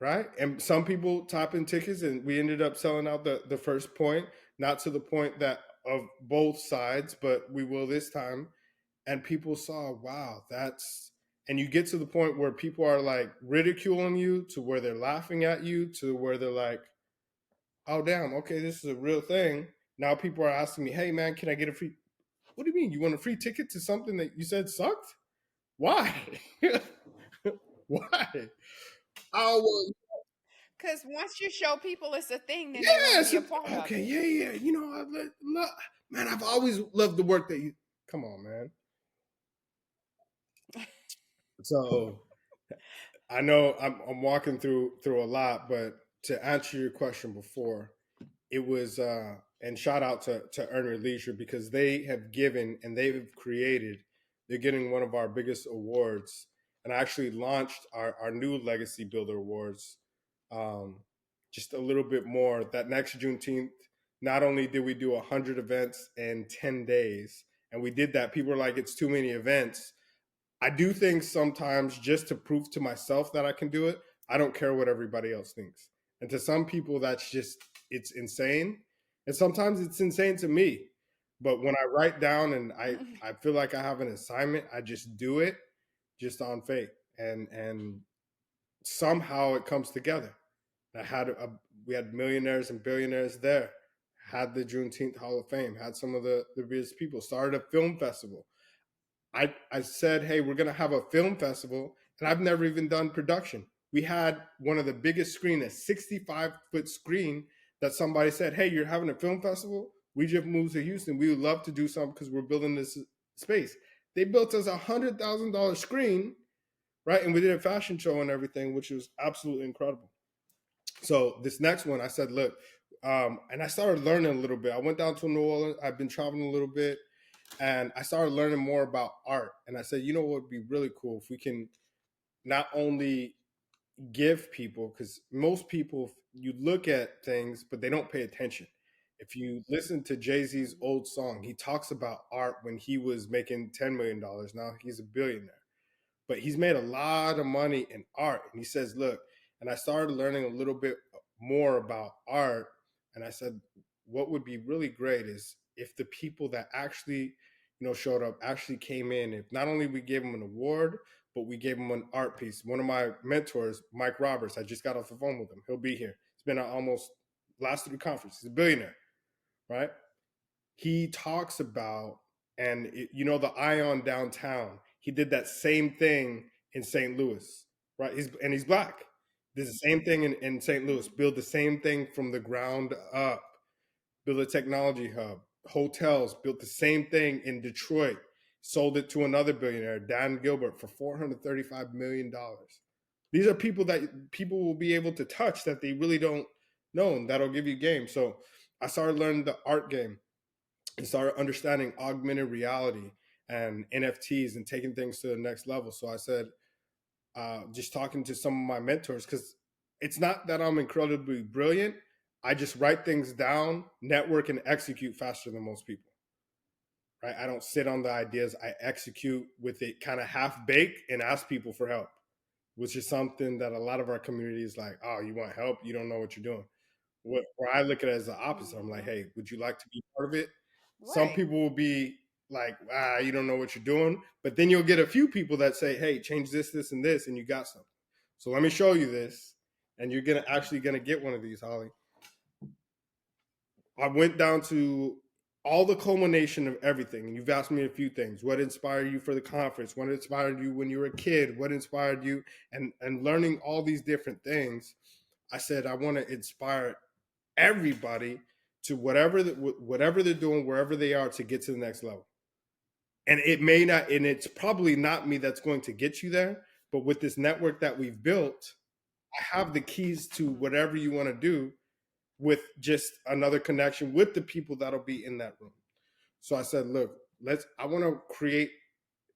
S2: Right? And some people top in tickets, and we ended up selling out the first point, not to the point that of both sides, but we will this time. And people saw, wow, that's, and you get to the point where people are like ridiculing you, to where they're laughing at you, to where they're like, oh damn, okay, this is a real thing. Now people are asking me, hey man, can I get a free, what do you mean, you want a free ticket to something that you said sucked? Why? Why? Oh well,
S1: Because once you show people it's a thing, then they want to
S2: yes.
S1: be a part of
S2: Okay,
S1: it.
S2: yeah, yeah. You know, man, I've always loved the work that you. Come on, man. So I know I'm walking through a lot, but to answer your question before, it was and shout out to Earn Your Leisure, because they have given and they've created. They're getting one of our biggest awards, and I actually launched our new Legacy Builder Awards um, just a little bit more. That next Juneteenth, not only did we do 100 events in 10 days, and we did that. People were like, "It's too many events." I do things sometimes just to prove to myself that I can do it. I don't care what everybody else thinks. And to some people, that's just, it's insane. And sometimes it's insane to me. But when I write down and I feel like I have an assignment, I just do it just on faith. And somehow it comes together. We had millionaires and billionaires there, had the Juneteenth Hall of Fame, had some of the biggest people, started a film festival. I said, hey, we're gonna have a film festival, and I've never even done production. We had one of the biggest screen, a 65-foot screen, that somebody said, hey, you're having a film festival? We just moved to Houston. We would love to do something because we're building this space. They built us $100,000 screen, right? And we did a fashion show and everything, which was absolutely incredible. So this next one, I said, look, and I started learning a little bit. I went down to New Orleans. I've been traveling a little bit, and I started learning more about art. And I said, you know what would be really cool if we can not only give people, because most people, you look at things, but they don't pay attention. If you listen to Jay-Z's
S1: Mhm.
S2: old song, he talks about art when he was making $10 million. Now he's a billionaire. but he's made a lot of money in art. And he says, look, and I started learning a little bit more about art. And I said, what would be really great is if the people that actually, showed up actually came in. If not only we gave them an award, but we gave them an art piece. One of my mentors, Mike Roberts, I just got off the phone with him. He'll be here. It's been almost last 3 conferences. He's a billionaire, right? He talks about, and the Ion downtown, he did that same thing in St. Louis, right? He's black. Did the same thing in St. Louis, build the same thing from the ground up, build a technology hub, hotels, built the same thing in Detroit, sold it to another billionaire, Dan Gilbert, for $435 million. These are people that people will be able to touch that they really don't know, and that'll give you game. So I started learning the art game and started understanding augmented reality and NFTs and taking things to the next level. So I said, just talking to some of my mentors, because it's not that I'm incredibly brilliant. I just write things down, network, and execute faster than most people. Right? I don't sit on the ideas. I execute with it kind of half baked and ask people for help, which is something that a lot of our community is like, oh, you want help? You don't know what you're doing. Where I look at it as the opposite. I'm like, hey, would you like to be part of it? Some
S1: Right.
S2: people will be like, you don't know what you're doing. But then you'll get a few people that say, hey, change this, this, and this, and you got something. So let me show you this. And you're actually gonna get one of these, Holly. I went down to all the culmination of everything. And you've asked me a few things. What inspired you for the conference? What inspired you when you were a kid? What inspired you? And learning all these different things, I said, I want to inspire everybody to whatever they're doing, wherever they are, to get to the next level. And it may not, and it's probably not me that's going to get you there, but with this network that we've built, I have the keys to whatever you want to do, with just another connection with the people that'll be in that room. So I said, look, I want to create,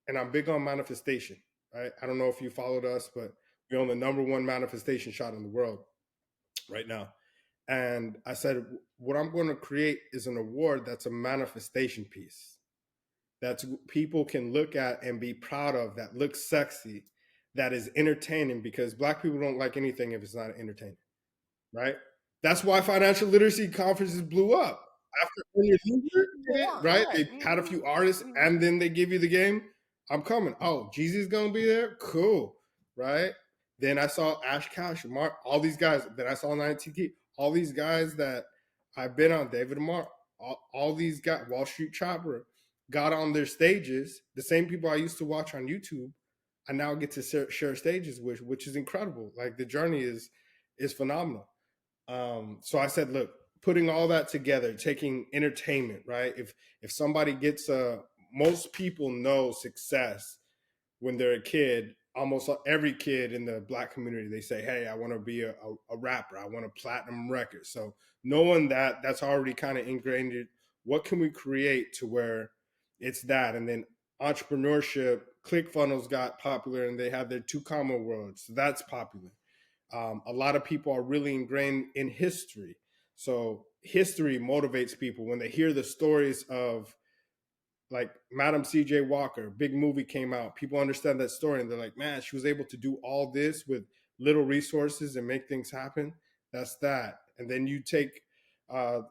S2: and I'm big on manifestation, right? I don't know if you followed us, but we own the #1 manifestation shot in the world right now. And I said, what I'm going to create is an award that's a manifestation piece that people can look at and be proud of, that looks sexy, that is entertaining, because Black people don't like anything if it's not entertaining, right? That's why financial literacy conferences blew up. After Earn Your Leisure, right? They had a few artists, and then they give you the game. I'm coming. Oh, Jeezy's gonna be there. Cool, right? Then I saw Ash Cash, Mark, all these guys. Then I saw 19T, all these guys that I've been on, David Amar, all these guys, Wall Street Chopper, got on their stages. The same people I used to watch on YouTube, I now get to share stages with, which is incredible. Like, the journey is phenomenal. So I said, look, putting all that together, taking entertainment, right? If somebody gets most people know success when they're a kid. Almost every kid in the Black community, they say, hey, I want to be a rapper. I want a platinum record. So knowing that's already kind of ingrained. What can we create to where it's that? And then entrepreneurship, ClickFunnels got popular, and they have their 2 comma words. So that's popular. A lot of people are really ingrained in history. So history motivates people when they hear the stories of, like, Madam CJ Walker, big movie came out. People understand that story and they're like, man, she was able to do all this with little resources and make things happen. That's that. And then you take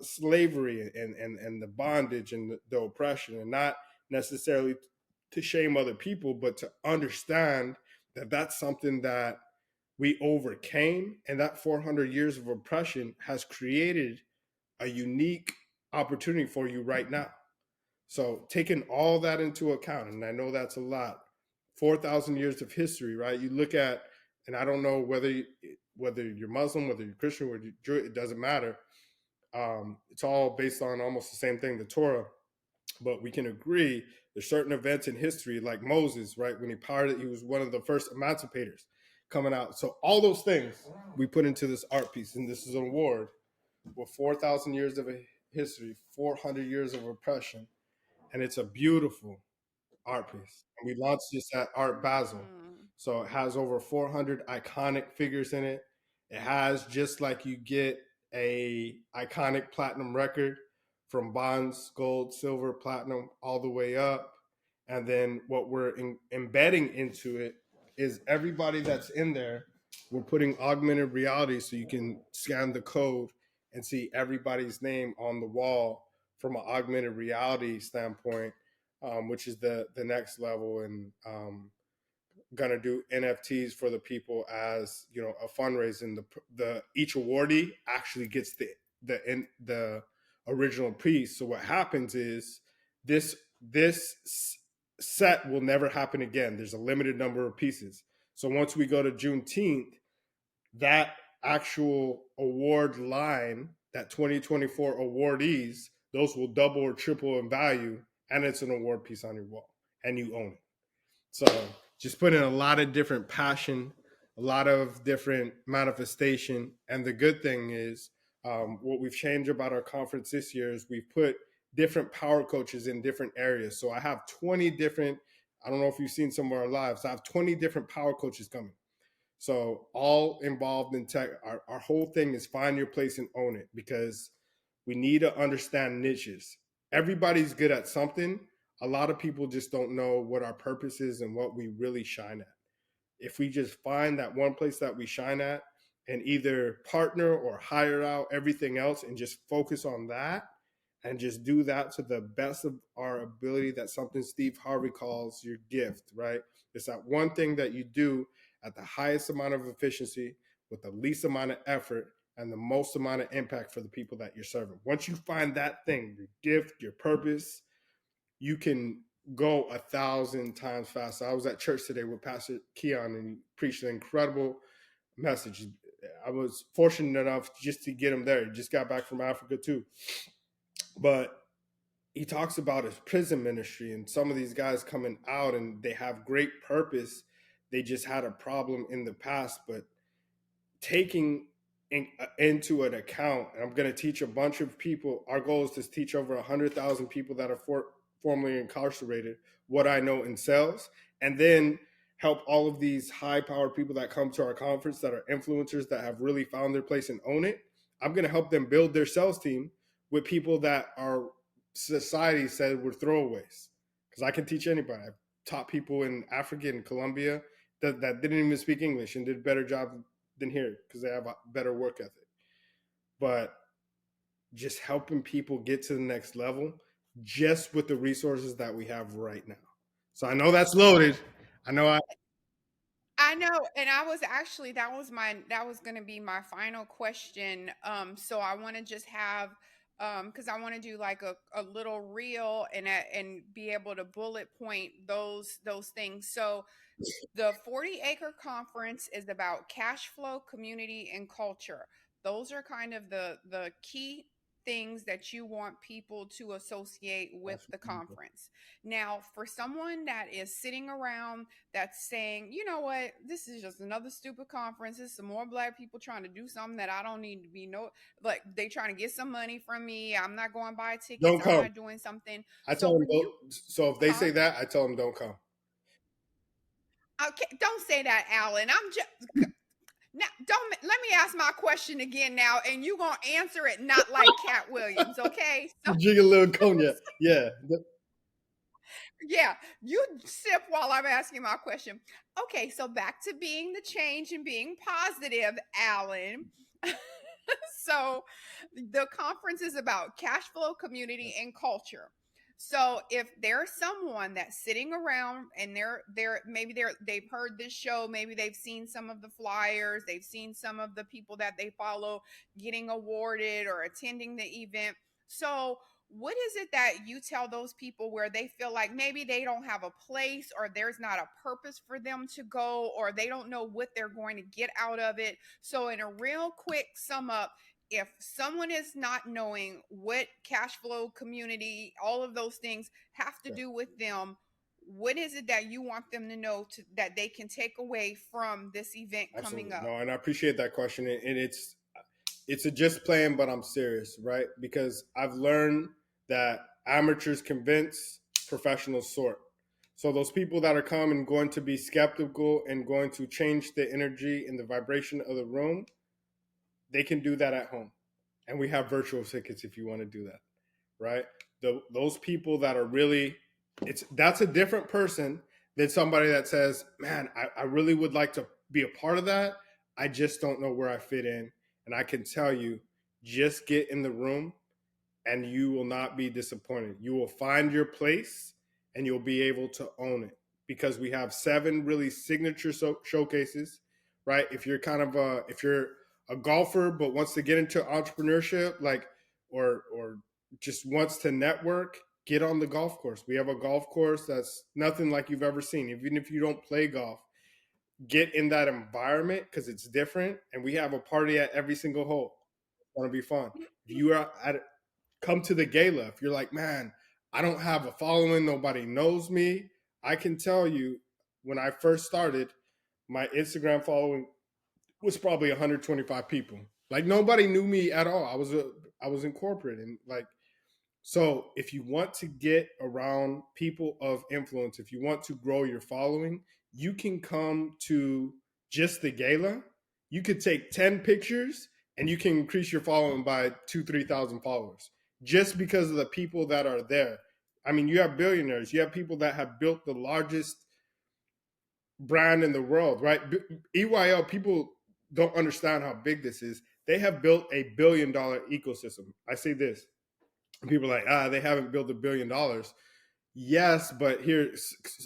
S2: slavery and the bondage and the oppression, and not necessarily to shame other people, but to understand that that's something that we overcame, and that 400 years of oppression has created a unique opportunity for you right now. So taking all that into account, and I know that's a lot, 4,000 years of history, right? You look at, and I don't know whether you're Muslim, whether you're Christian, whether you're Jewish, it doesn't matter. It's all based on almost the same thing, the Torah. But we can agree there's certain events in history, like Moses, right? When he was one of the first emancipators coming out. So all those things we put into this art piece, and this is an award with 4,000 years of history, 400 years of oppression, and it's a beautiful art piece. And we launched this at Art Basel. So it has over 400 iconic figures in it. It has, just like you get a iconic platinum record, from bronze, gold, silver, platinum, all the way up. And then what we're embedding into it is everybody that's in there, we're putting augmented reality so you can scan the code and see everybody's name on the wall from an augmented reality standpoint, which is the next level. And gonna do NFTs for the people as a fundraising. The each awardee actually gets the original piece. So what happens is this set will never happen again. There's a limited number of pieces. So once we go to Juneteenth, that actual award line, that 2024 awardees, those will double or triple in value, and it's an award piece on your wall, and you own it. So just put in a lot of different passion, a lot of different manifestation. And the good thing is, what we've changed about our conference this year is we've put different power coaches in different areas. So I have 20 different, I don't know if you've seen some of our lives, I have 20 different power coaches coming. So all involved in tech. Our whole thing is find your place and own it, because we need to understand niches. Everybody's good at something. A lot of people just don't know what our purpose is and what we really shine at. If we just find that one place that we shine at and either partner or hire out everything else and just focus on that and just do that to the best of our ability, that's something Steve Harvey calls your gift, right? It's that one thing that you do at the highest amount of efficiency with the least amount of effort and the most amount of impact for the people that you're serving. Once you find that thing, your gift, your purpose, you can go 1,000 times faster. I was at church today with Pastor Keon, and he preached an incredible message. I was fortunate enough just to get him there. He just got back from Africa too. But he talks about his prison ministry and some of these guys coming out and they have great purpose. They just had a problem in the past, but taking into an account, and I'm going to teach a bunch of people. Our goal is to teach over 100,000 people that are formerly incarcerated what I know in sales, and then help all of these high-powered people that come to our conference that are influencers that have really found their place and own it. I'm going to help them build their sales team with people that our society said were throwaways. Because I can teach anybody. I've taught people in Africa and Colombia that didn't even speak English and did a better job than here because they have a better work ethic. But just helping people get to the next level just with the resources that we have right now. So I know that's loaded. I know
S1: I know, and I was actually that was going to be my final question. So I want to just have because I want to do like a little reel and be able to bullet point those things. So the 40 Acre Conference is about cash flow, community, and culture. Those are kind of the key things that you want people to associate with the conference. Now, for someone that is sitting around that's saying, you know what, this is just another stupid conference. It's some more black people trying to do something that I don't need to be like they trying to get some money from me. I'm not going to buy tickets.
S2: don't
S1: I'm
S2: come.
S1: not doing something.
S2: I
S1: So
S2: tell them
S1: when you
S2: don't. So if they
S1: huh?
S2: say that, I tell them don't come.
S1: Okay, don't say that, Alan. I'm just now. Don't let me ask my question again now, and you gonna answer it not like Cat Williams, okay? So
S2: Drink a little cognac. Yeah.
S1: yeah, you sip while I'm asking my question. Okay, so back to being the change and being positive, Alan. So the conference is about cash flow, community, and culture. So if there's someone that's sitting around and they've heard this show, maybe they've seen some of the flyers, they've seen some of the people that they follow getting awarded or attending the event. So what is it that you tell those people where they feel like maybe they don't have a place or there's not a purpose for them to go or they don't know what they're going to get out of it? So in a real quick sum up, if someone is not knowing what cash flow, community, all of those things have to do with them, what is it that you want them to know that they can take away from this event coming
S2: Absolutely.
S1: up?
S2: No, and I appreciate that question. And it's a just playing, but I'm serious, right? Because I've learned that amateurs convince, professionals sort. So those people that are coming going to be skeptical and going to change the energy and the vibration of the room, they can do that at home. And we have virtual tickets if you want to do that, right? Those people that are really, that's a different person than somebody that says, man, I really would like to be a part of that. I just don't know where I fit in. And I can tell you, just get in the room and you will not be disappointed. You will find your place and you'll be able to own it because we have 7 really signature showcases, right? If you're kind of if you're a golfer but wants to get into entrepreneurship, like or just wants to network, get on the golf course. We have a golf course that's nothing like you've ever seen. Even if you don't play golf, get in that environment because it's different. And we have a party at every single hole. It's gonna be fun. If you are at come to the gala. If you're like, man, I don't have a following, nobody knows me, I can tell you when I first started, my Instagram following was probably 125 people. Like nobody knew me at all. I was in corporate and like so if you want to get around people of influence, if you want to grow your following, you can come to just the gala. You could take 10 pictures and you can increase your following by 3,000 followers just because of the people that are there. I mean, you have billionaires, you have people that have built the largest brand in the world, right? EYL, people don't understand how big this is. They have built $1 billion ecosystem. I say this, people are like, they haven't built $1 billion. Yes, but here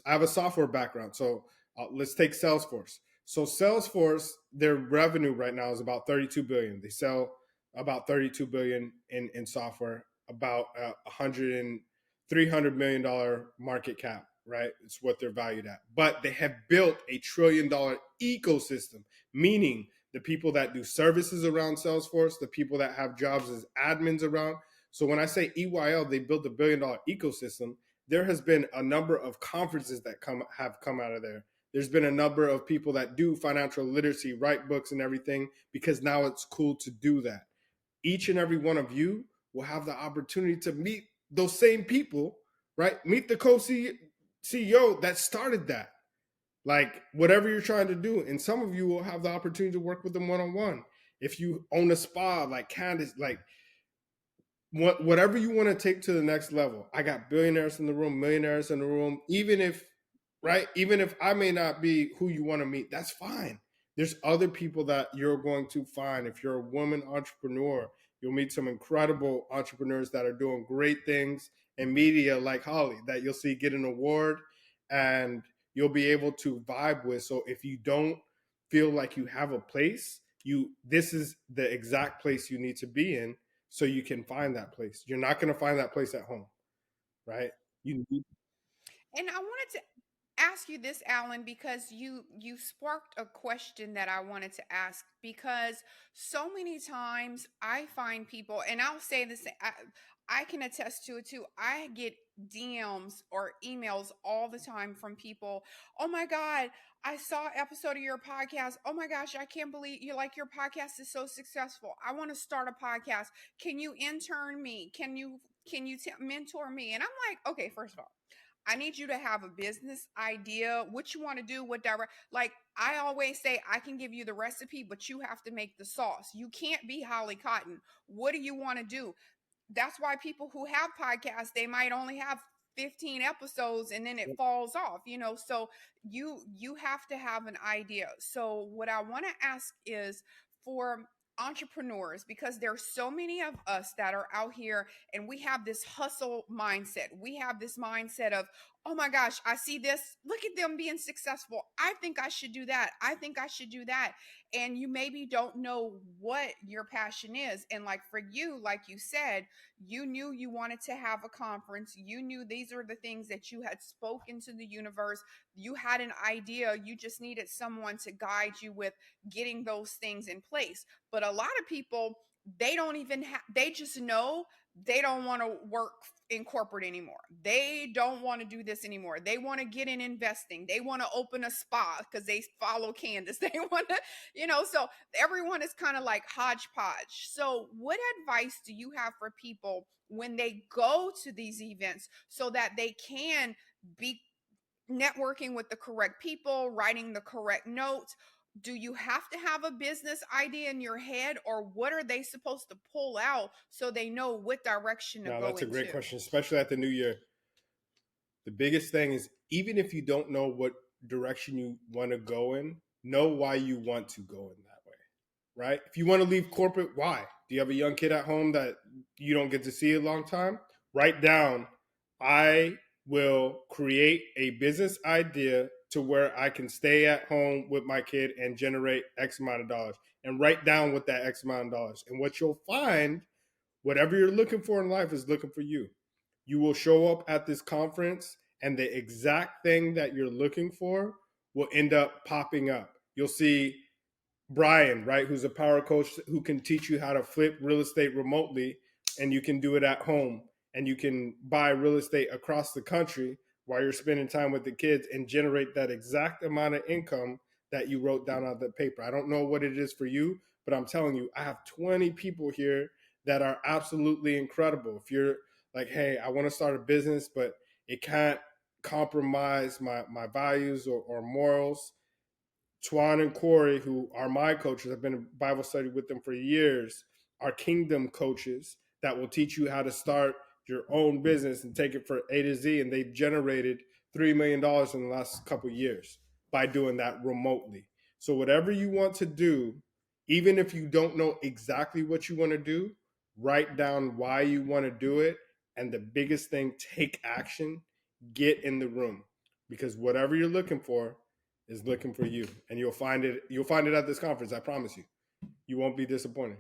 S2: I have a software background, so let's take Salesforce. So Salesforce, their revenue right now is about 32 billion. They sell about 32 billion in software, about 100 and $300 million market cap, right? It's what they're valued at. But they have built $1 trillion ecosystem, meaning the people that do services around Salesforce, the people that have jobs as admins around. So when I say EYL, they built $1 billion ecosystem. There has been a number of conferences that have come out of there. There's been a number of people that do financial literacy, write books and everything, because now it's cool to do that. Each and every one of you will have the opportunity to meet those same people, right? Meet the co-CEO that started that. Like whatever you're trying to do. And some of you will have the opportunity to work with them one-on-one. If you own a spa like Candace, like whatever you want to take to the next level. I got billionaires in the room, millionaires in the room. Even if, right, even if I may not be who you want to meet, that's fine. There's other people that you're going to find. If you're a woman entrepreneur, you'll meet some incredible entrepreneurs that are doing great things in media, like Holly, that you'll see get an award and you'll be able to vibe with. So if you don't feel like you have a place, this is the exact place you need to be in so you can find that place. You're not going to find that place at home, right? You need.
S1: And I wanted to ask you this, Alan, because you sparked a question that I wanted to ask. Because so many times I find people, and I'll say this, I can attest to it too. I get DMs or emails all the time from people. Oh my God, I saw an episode of your podcast. Oh my gosh, I can't believe you like your podcast is so successful. I want to start a podcast. Can you intern me? Can you mentor me? And I'm like, okay, first of all, I need you to have a business idea, what you want to do, what direct. Like I always say, I can give you the recipe, but you have to make the sauce. You can't be Holly Cotton. What do you want to do? That's why people who have podcasts, they might only have 15 episodes and then it falls off, so you have to have an idea. So what I want to ask is for entrepreneurs, because there's so many of us that are out here and we have this hustle mindset. We have this mindset of, oh my gosh, I see this, look at them being successful, I think I should do that, I think I should do that. And you maybe don't know what your passion is. And like for you, like you said, you knew you wanted to have a conference, you knew these are the things that you had spoken to the universe, you had an idea, you just needed someone to guide you with getting those things in place. But a lot of people, they don't even have, they just know they don't want to work in corporate anymore. They don't want to do this anymore. They want to get in investing. They want to open a spa because they follow Candace. They want to, so everyone is kind of like hodgepodge. So, what advice do you have for people when they go to these events so that they can be networking with the correct people, writing the correct notes? Do you have to have a business idea in your head, or what are they supposed to pull out so they know what direction to
S2: No,
S1: go
S2: that's a great
S1: into?
S2: question, especially at the new year. The biggest thing is, even if you don't know what direction you want to go in, know why you want to go in that way, right? If you want to leave corporate, why? Do you have a young kid at home that you don't get to see a long time? Write down, I will create a business idea to where I can stay at home with my kid and generate X amount of dollars, and write down what that X amount of dollars. And what you'll find, whatever you're looking for in life is looking for you. You will show up at this conference, and the exact thing that you're looking for will end up popping up. You'll see Brian, right, who's a power coach who can teach you how to flip real estate remotely, and you can do it at home, and you can buy real estate across the country while you're spending time with the kids and generate that exact amount of income that you wrote down on the paper. I don't know what it is for you, but I'm telling you, I have 20 people here that are absolutely incredible. If you're like, hey, I want to start a business, but it can't compromise my values or morals, Twan and Corey, who are my coaches, I've been in Bible study with them for years, are kingdom coaches that will teach you how to start your own business and take it from A to Z. And they've generated $3 million in the last couple of years by doing that remotely. So whatever you want to do, even if you don't know exactly what you want to do, write down why you want to do it. And the biggest thing, take action, get in the room, because whatever you're looking for is looking for you, and you'll find it at this conference. I promise you, you won't be disappointed.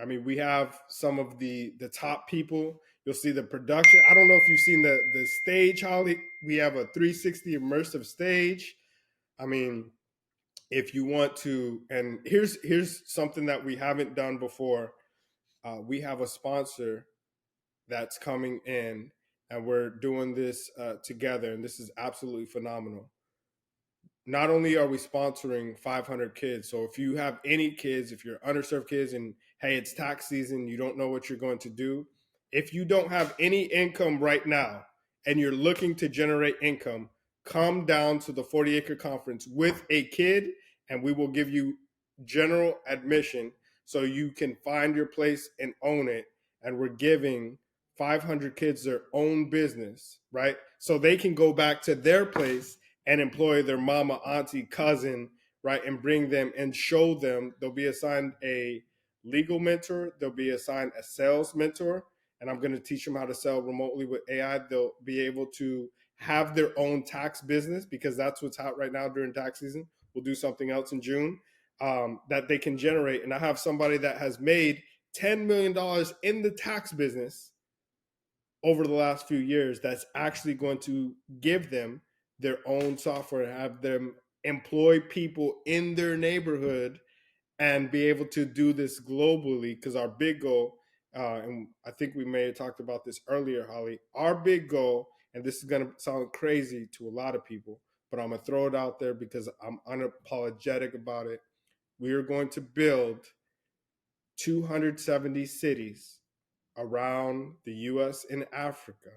S2: I mean, we have some of the top people. You'll see the production. I don't know if you've seen the stage, Holly. We have a 360 immersive stage. I mean, if you want to, and here's something that we haven't done before. We have a sponsor that's coming in, and we're doing this together, and this is absolutely phenomenal. Not only are we sponsoring 500 kids, so if you have any kids, if you're underserved kids, and hey, it's tax season, you don't know what you're going to do, if you don't have any income right now and you're looking to generate income, come down to the 40 Acre Conference with a kid, and we will give you general admission so you can find your place and own it. And we're giving 500 kids their own business, right? So they can go back to their place and employ their mama, auntie, cousin, right? And bring them and show them. They'll be assigned a legal mentor. They'll be assigned a sales mentor. And I'm going to teach them how to sell remotely with AI. They'll be able to have their own tax business, because that's what's hot right now during tax season. We'll do something else in June that they can generate. And I have somebody that has made $10 million in the tax business over the last few years that's actually going to give them their own software and have them employ people in their neighborhood and be able to do this globally. Because our big goal, and I think we may have talked about this earlier, Holly, our big goal, and this is going to sound crazy to a lot of people, but I'm going to throw it out there because I'm unapologetic about it. We are going to build 270 cities around the US and Africa,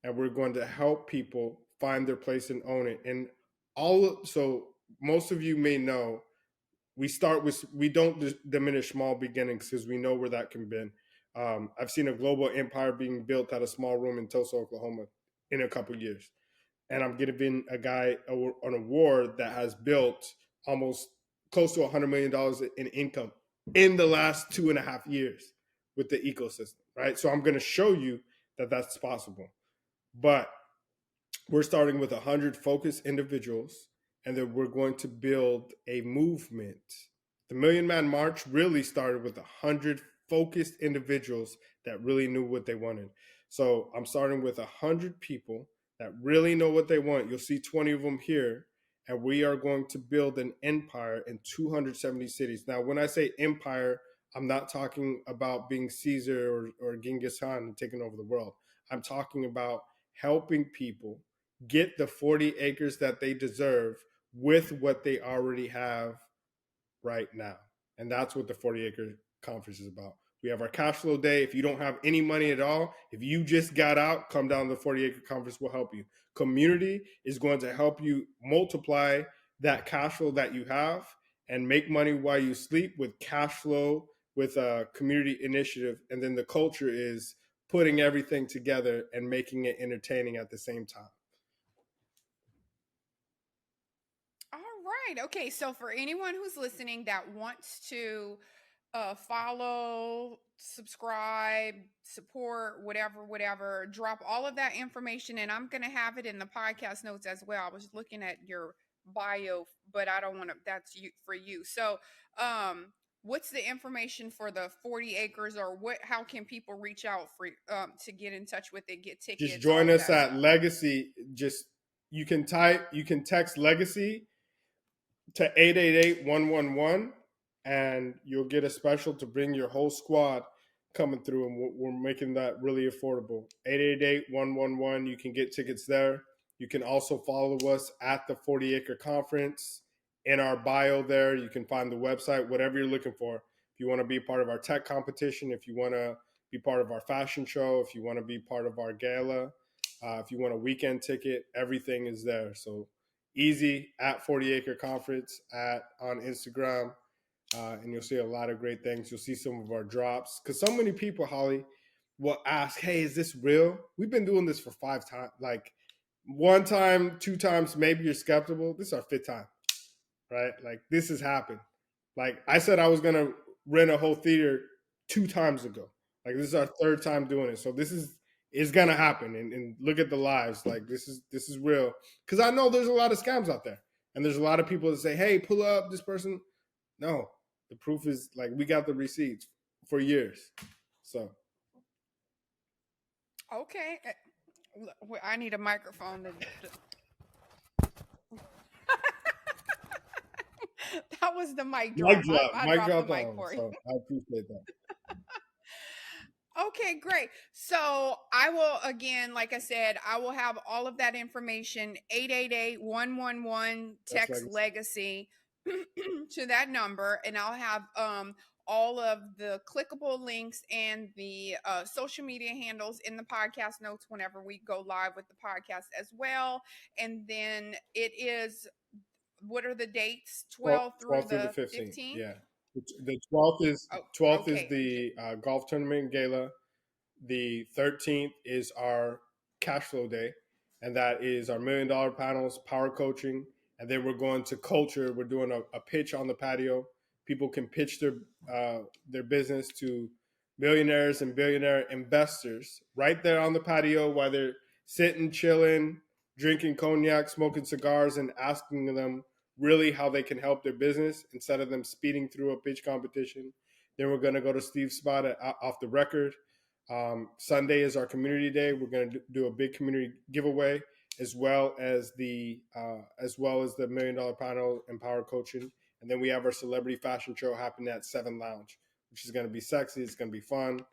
S2: and we're going to help people find their place and own it. And so most of you may know, we don't diminish small beginnings, because we know where that can be. I've seen a global empire being built out of a small room in Tulsa, Oklahoma in a couple years. And I'm giving a guy an award that has built almost close to $100 million in income in the last 2.5 years with the ecosystem, right? So I'm going to show you that that's possible. But we're starting with 100 focused individuals, and then we're going to build a movement. The Million Man March really started with 100 focused individuals that really knew what they wanted. So I'm starting with 100 people that really know what they want. You'll see 20 of them here, and we are going to build an empire in 270 cities. Now, when I say empire, I'm not talking about being Caesar or Genghis Khan and taking over the world. I'm talking about helping people get the 40 acres that they deserve with what they already have right now. And that's what the 40 Acre Conference is about. We have our cash flow day. If you don't have any money at all, if you just got out, come down to the 40 Acre Conference. We'll help you. Community is going to help you multiply that cash flow that you have and make money while you sleep with cash flow, with a community initiative. And then the culture is putting everything together and making it entertaining at the same time.
S1: right. Okay. So for anyone who's listening that wants to follow, subscribe, support, whatever, drop all of that information. And I'm going to have it in the podcast notes as well. I was looking at your bio, but I don't want to, that's you for you. So, what's the information for the 40 acres, or how can people reach out for, to get in touch with it, get
S2: Just
S1: tickets, all
S2: join
S1: of
S2: us
S1: that
S2: at
S1: stuff?
S2: Legacy. Just you can text Legacy to 888-111, and you'll get a special to bring your whole squad coming through, and we're making that really affordable. 888-111. You can get tickets there. You can also follow us at the 40 Acre Conference. In our bio there, you can find the website, whatever you're looking for. If you want to be part of our tech competition, if you want to be part of our fashion show, if you want to be part of our gala, if you want a weekend ticket, everything is there. So easy at 40 Acre Conference on Instagram, and you'll see a lot of great things. You'll see some of our drops, because so many people, Holly, will ask, "Hey, is this real?" We've been doing this for 5 times, like 1 time, 2 times, maybe you're skeptical. This is our 5th time, right? Like, this has happened. Like, I said I was gonna rent a whole theater 2 times ago. Like, this is our 3rd time doing it. So this is gonna happen. And look at the lives. Like, this is real. Because I know there's a lot of scams out there, and there's a lot of people that say, "Hey, pull up this person." No, the proof is, like, we got the receipts for years. So
S1: Okay. I need a microphone that was the mic drop. I
S2: mic
S1: dropped the
S2: drop
S1: mic
S2: on.
S1: for you.
S2: So I appreciate that.
S1: Okay, great. So I will, again, like I said, I will have all of that information. 888-111,
S2: That's
S1: text
S2: legacy.
S1: legacy to that number, and I'll have all of the clickable links and the social media handles in the podcast notes whenever we go live with the podcast as well. And then it is, what are the dates? 12 through
S2: 12th through the
S1: the
S2: 15th.
S1: 15th?
S2: Yeah. The 12th is
S1: Okay.
S2: the golf tournament gala. The 13th is our cash flow day, and that is our $1 million panels, power coaching, and then we're going to culture. We're doing a pitch on the patio. People can pitch their business to millionaires and billionaire investors right there on the patio while they're sitting, chilling, drinking cognac, smoking cigars, and asking them really how they can help their business instead of them speeding through a pitch competition. Then we're going to go to Steve's spot off the record. Sunday is our community day. We're going to do a big community giveaway, as well as the $1 million panel and power coaching. And then we have our celebrity fashion show happening at 7 Lounge, which is going to be sexy. It's going to be fun.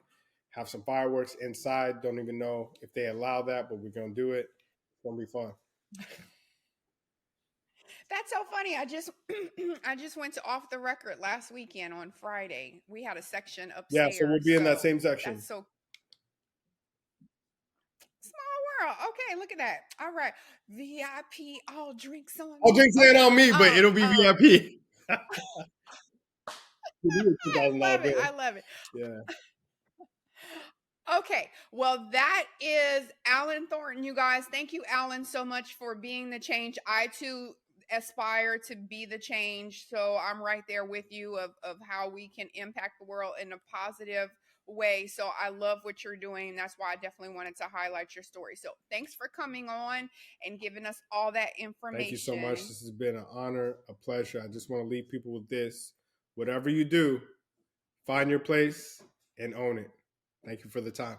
S2: Have some fireworks inside. Don't even know if they allow that, but we're going to do it. It's going to be fun.
S1: That's so funny. I just I just went to Off the Record last weekend on Friday. We had a section
S2: Yeah, so we'll
S1: upstairs.
S2: be in that
S1: So
S2: same section.
S1: that's so small world. Okay, look at that. All right. VIP, all drinks on
S2: I'll
S1: me.
S2: drink it
S1: Okay.
S2: on me, but it'll be VIP. It'll be a
S1: I
S2: $2,000
S1: love it.
S2: bill.
S1: I love it.
S2: Yeah.
S1: Okay, well, that is Alan Thornton, you guys. Thank you, Alan, so much for being the change. I too aspire to be the change. So I'm right there with you of how we can impact the world in a positive way. So I love what you're doing. That's why I definitely wanted to highlight your story. So thanks for coming on and giving us all that
S2: Thank you so much.
S1: information.
S2: This has been an honor, a pleasure. I just want to leave people with this. Whatever you do, find your place and own it. Thank you for the time.